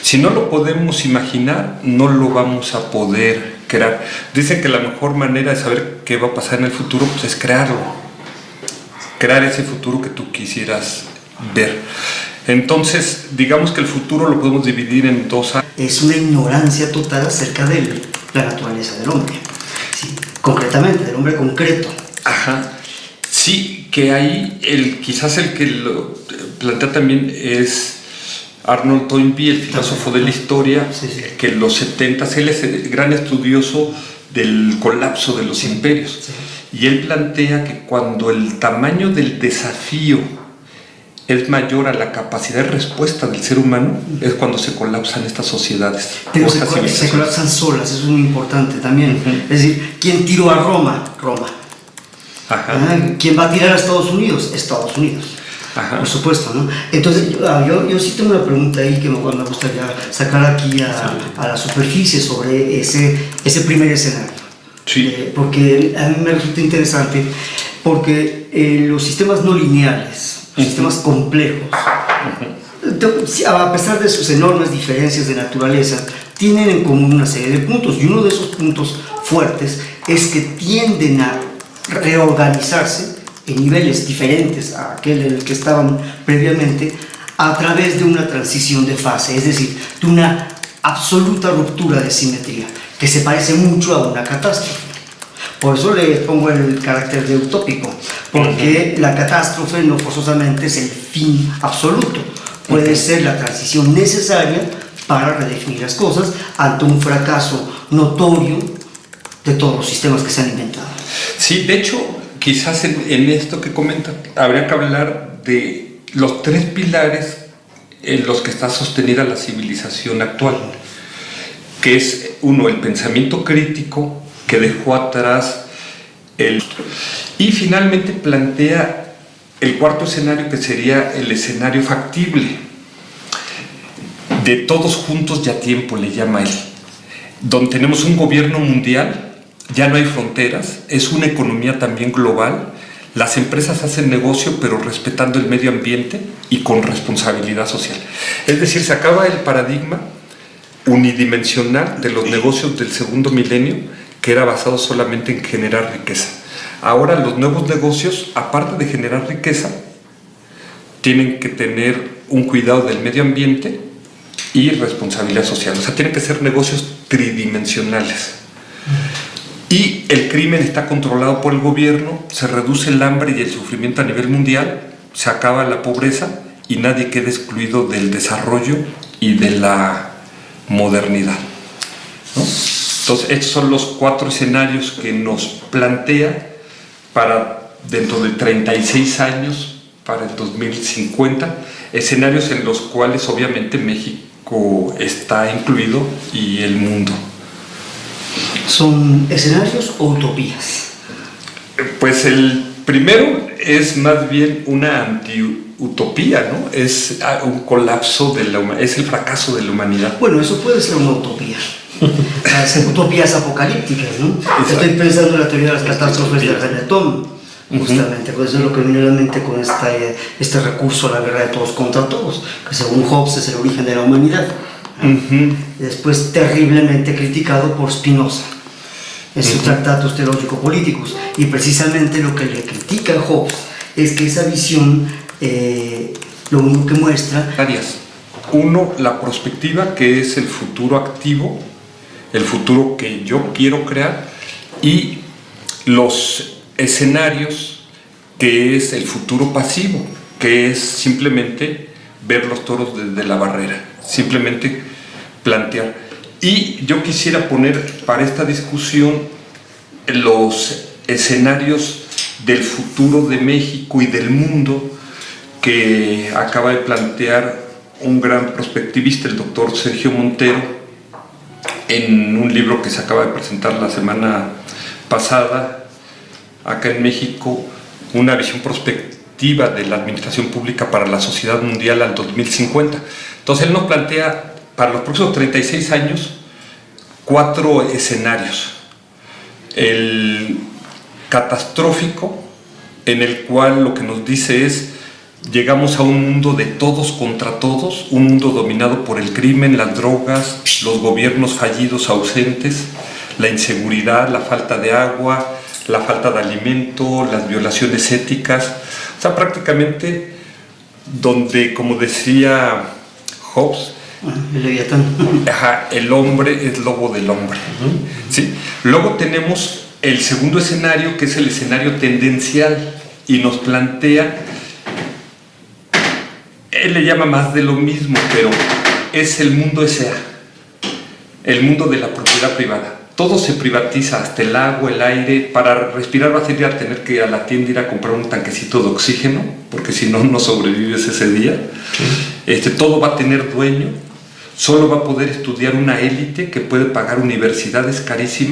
Si no lo podemos imaginar, no lo vamos a poder crear. Dicen que la mejor manera de saber qué va a pasar en el futuro pues es crearlo, crear ese futuro que tú quisieras ver. Entonces, digamos que el futuro lo podemos dividir en dos áreas. Es una ignorancia total acerca de la naturaleza del hombre, ¿sí? Concretamente, del hombre concreto. Ajá. Sí, que ahí quizás el que lo plantea también es Arnold Toynbee, el filósofo de la historia, que en los 70s, él es el gran estudioso del colapso de los imperios. Y él plantea que cuando el tamaño del desafío es mayor a la capacidad de respuesta del ser humano, es cuando se colapsan estas sociedades. Pero se colapsan solas, eso es muy importante también. Es decir, ¿quién tiró a Roma? Roma. Ajá. ¿Quién va a tirar a Estados Unidos? Estados Unidos. Ajá. Por supuesto, ¿no? Entonces, yo sí tengo una pregunta ahí que me gustaría sacar aquí a la superficie sobre ese primer escenario. Sí. Porque a mí me resulta interesante, porque los sistemas no lineales, los sistemas complejos, a pesar de sus enormes diferencias de naturaleza, tienen en común una serie de puntos, y uno de esos puntos fuertes es que tienden a reorganizarse en niveles diferentes a aquel en el que estaban previamente, a través de una transición de fase, es decir, de una absoluta ruptura de simetría, que se parece mucho a una catástrofe. Por eso le pongo el carácter de utópico, porque la catástrofe no forzosamente es el fin absoluto, puede ser la transición necesaria para redefinir las cosas ante un fracaso notorio de todos los sistemas que se han inventado. Sí, de hecho, quizás en esto que comenta, habría que hablar de los tres pilares en los que está sostenida la civilización actual, que es, uno, el pensamiento crítico, que dejó atrás y finalmente plantea el cuarto escenario, que sería el escenario factible, de todos juntos y a tiempo, le llama él, donde tenemos un gobierno mundial. Ya no hay fronteras, es una economía también global. Las empresas hacen negocio, pero respetando el medio ambiente y con responsabilidad social. Es decir, se acaba el paradigma unidimensional de los negocios del segundo milenio, que era basado solamente en generar riqueza. Ahora los nuevos negocios, aparte de generar riqueza, tienen que tener un cuidado del medio ambiente y responsabilidad social. O sea, tienen que ser negocios tridimensionales. Y el crimen está controlado por el gobierno, se reduce el hambre y el sufrimiento a nivel mundial, se acaba la pobreza y nadie queda excluido del desarrollo y de la modernidad, ¿no? Entonces, estos son los cuatro escenarios que nos plantea para dentro de 36 años, para el 2050, escenarios en los cuales obviamente México está incluido y el mundo. ¿Son escenarios o utopías? Pues el primero es más bien una anti-utopía, ¿no? Es un colapso de la humanidad, es el fracaso de la humanidad. Bueno, eso puede ser una utopía. las utopías apocalípticas, ¿no? Exacto. Estoy pensando en la teoría de las catástrofes del Renetón, justamente, pues eso es lo que viene a la mente con este recurso a la guerra de todos contra todos, que según Hobbes es el origen de la humanidad. Después terriblemente criticado por Spinoza en sus tratados teológico-políticos, y precisamente lo que le critica a Hobbes es que esa visión lo único que muestra Áreas. Uno, la prospectiva, que es el futuro activo, el futuro que yo quiero crear, y los escenarios, que es el futuro pasivo, que es simplemente ver los toros desde la barrera, simplemente plantear. Y yo quisiera poner para esta discusión los escenarios del futuro de México y del mundo que acaba de plantear un gran prospectivista, el doctor Sergio Montero, en un libro que se acaba de presentar la semana pasada acá en México, una visión prospectiva de la administración pública para la sociedad mundial al 2050. Entonces él nos plantea para los próximos 36 años 4 escenarios. El catastrófico, en el cual lo que nos dice es: llegamos a un mundo de todos contra todos, un mundo dominado por el crimen, las drogas, los gobiernos fallidos ausentes, la inseguridad, la falta de agua, la falta de alimento, las violaciones éticas. O sea, prácticamente donde, como decía Hobbes, el Leviatán. el hombre es lobo del hombre. ¿Sí? Luego tenemos el segundo escenario, que es el escenario tendencial, y nos plantea, él le llama más de lo mismo, pero es el mundo S.A., el mundo de la propiedad privada. Todo se privatiza, hasta el agua, el aire. Para respirar vas a ir a tener que ir a la tienda, ir a comprar un tanquecito de oxígeno, porque si no, no sobrevives ese día. Todo va a tener dueño. Solo va a poder estudiar una élite que puede pagar universidades carísimas.